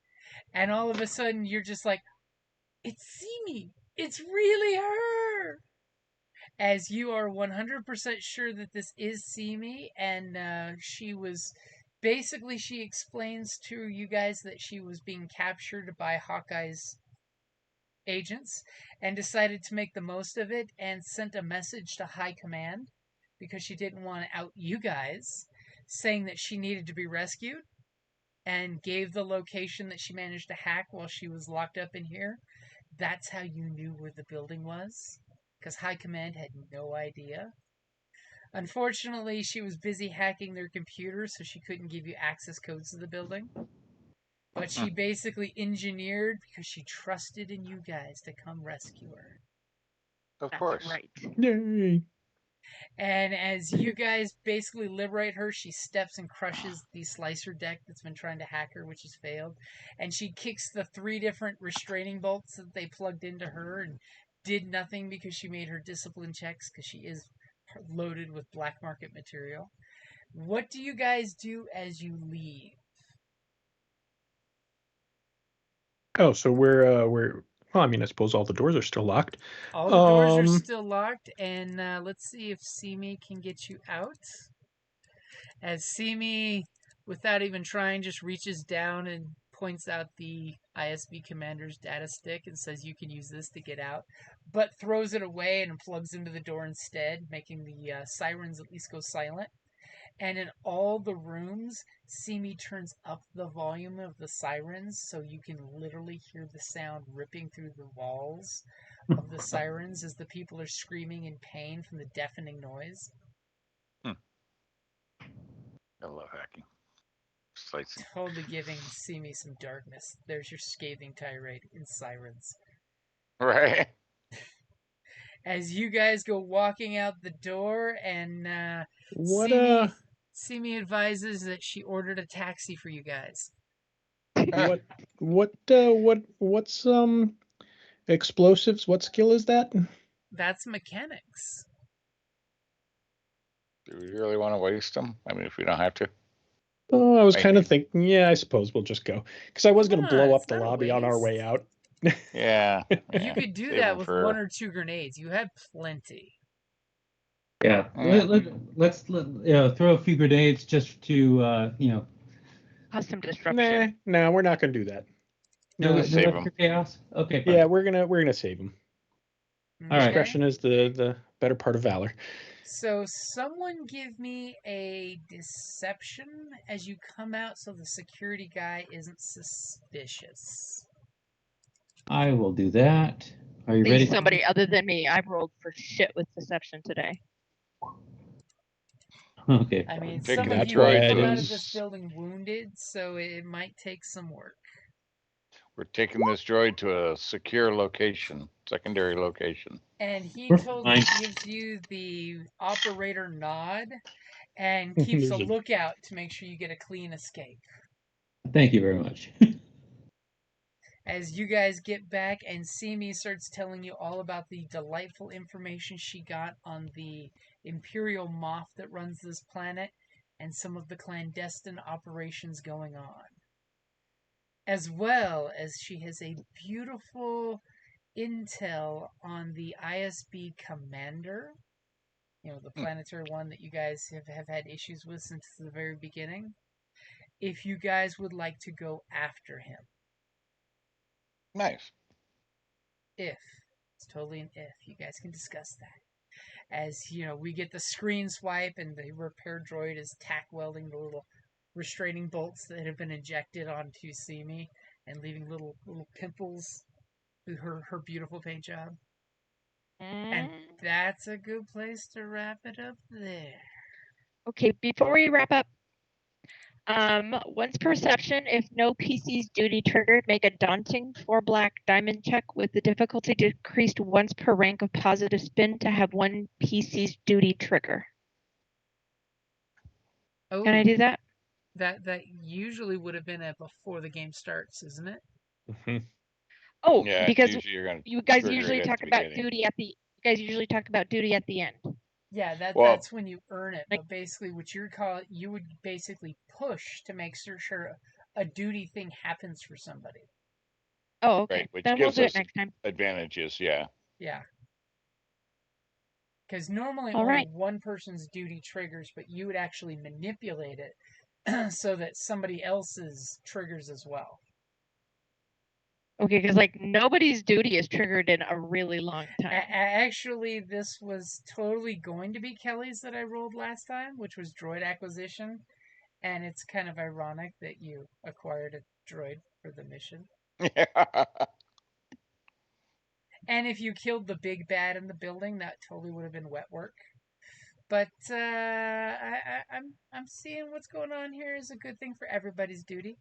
And all of a sudden you're just like, it's Simi! It's really her! As you are 100% sure that this is Simi, and she was basically, she explains to you guys that she was being captured by Hawkeye's agents and decided to make the most of it and sent a message to High Command because she didn't want to out you guys, saying that she needed to be rescued, and gave the location that she managed to hack while she was locked up in here. That's how you knew where the building was, because High Command had no idea. Unfortunately, she was busy hacking their computer, so she couldn't give you access codes to the building. But she basically engineered because she trusted in you guys to come rescue her. of That's course. right. Yay. And as you guys basically liberate her, she steps and crushes the slicer deck that's been trying to hack her, which has failed. And she kicks the 3 different restraining bolts that they plugged into her and did nothing because she made her discipline checks because she is loaded with black market material. What do you guys do as you leave? Oh, so we're well, I mean, I suppose all the doors are still locked. All the doors are Um, still locked, and let's see if Simi can get you out. As Simi, without even trying, just reaches down and points out the ISB commander's data stick and says you can use this to get out, but throws it away and plugs into the door instead, making the sirens at least go silent. And in all the rooms, Simi turns up the volume of the sirens so you can literally hear the sound ripping through the walls of the sirens as the people are screaming in pain from the deafening noise. I love hacking. Slicing. Totally giving Simi some darkness. There's your scathing tirade in sirens. Right. As you guys go walking out the door, and what Simi advises that she ordered a taxi for you guys. what's explosives? What skill is that? That's mechanics. Do we really want to waste them? I mean, if we don't have to. Oh, I was Right. kind of thinking, yeah, I suppose we'll just go. Because I was going to Come blow on, up it's the not a lobby on our waste. way out. Yeah. You could do Save that them with for- 1 or 2 grenades. You had plenty. Yeah. Let's throw a few grenades just to Custom disruption. Nah, we're not going to do that. No, Let's save that's 'em. for chaos. Okay, fine. Yeah, we're gonna save them. All right. Discretion is the better part of valor. So someone give me a deception as you come out so the security guy isn't suspicious. I will do that. Are you Please, ready? somebody other than me. I've rolled for shit with deception today. Okay. I mean, Taking some of that you might droid come out of is- this building wounded, so it might take some work. We're taking this droid to a secure location, secondary location. And he We're totally fine. gives you the operator nod and keeps a There's a- lookout to make sure you get a clean escape. Thank you very much. As you guys get back and Simi starts telling you all about the delightful information she got on the Imperial moth that runs this planet and some of the clandestine operations going on. As well as she has a beautiful intel on the ISB commander, the planetary one that you guys have had issues with since the very beginning. if you guys would like to go after him. Nice. If. It's totally an if. You guys can discuss that. As, we get the screen swipe and the repair droid is tack welding the little restraining bolts that have been injected onto Simi and leaving little pimples through her beautiful paint job. And that's a good place to wrap it up there. Okay, before we wrap up, once perception, if no PC's duty triggered, make a daunting 4 black diamond check with the difficulty decreased once per rank of positive spin to have 1 PC's duty trigger. Oh, Can I do that? That usually would have been before the game starts, isn't it? Mm-hmm. Oh, Yeah, because usually you're gonna you guys trigger usually it at talk the about beginning. duty at the. You guys usually talk about duty at the end. Yeah, Well- that's when you earn it. But basically, what you would basically push to make sure a duty thing happens for somebody. Oh, okay. Right, which Then we'll gives do us it next time. advantages. Yeah. Yeah. Because normally All only right. one person's duty triggers, but you would actually manipulate it so that somebody else's triggers as well. Okay, because nobody's duty is triggered in a really long time. Actually, this was totally going to be Kelly's that I rolled last time, which was droid acquisition. And it's kind of ironic that you acquired a droid for the mission. And if you killed the big bad in the building, that totally would have been wet work. But I'm seeing what's going on here is a good thing for everybody's duty.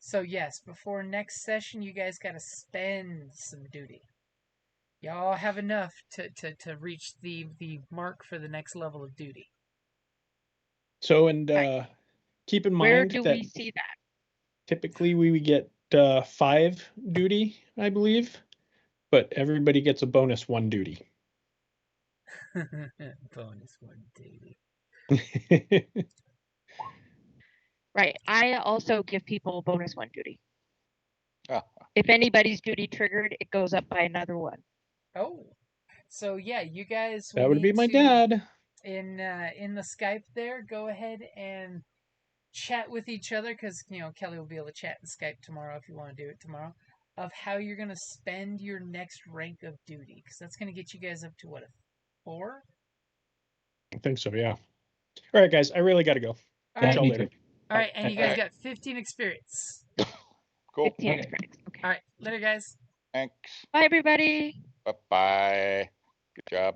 So yes, before next session, you guys got to spend some duty. Y'all have enough to reach the mark for the next level of duty. So, and keep in Where mind do that we see that? typically we get 5 duty, I believe, but everybody gets a bonus 1 duty. Bonus 1 duty. Right. I also give people bonus 1 duty. Ah. If anybody's duty triggered, it goes up by another 1. Oh, so yeah, you guys That would be my dad. In the Skype there, go ahead and chat with each other because Kelly will be able to chat in Skype tomorrow if you want to do it tomorrow. Of how you're gonna spend your next rank of duty because that's gonna get you guys up to what, a 4? I think so. Yeah. All right, guys. I really got to go. Catch y'all later. All right, and you guys All right. got 15 experience. Cool. 15 experience. Okay. All right, later, guys. Thanks. Bye, everybody. Bye-bye. Good job.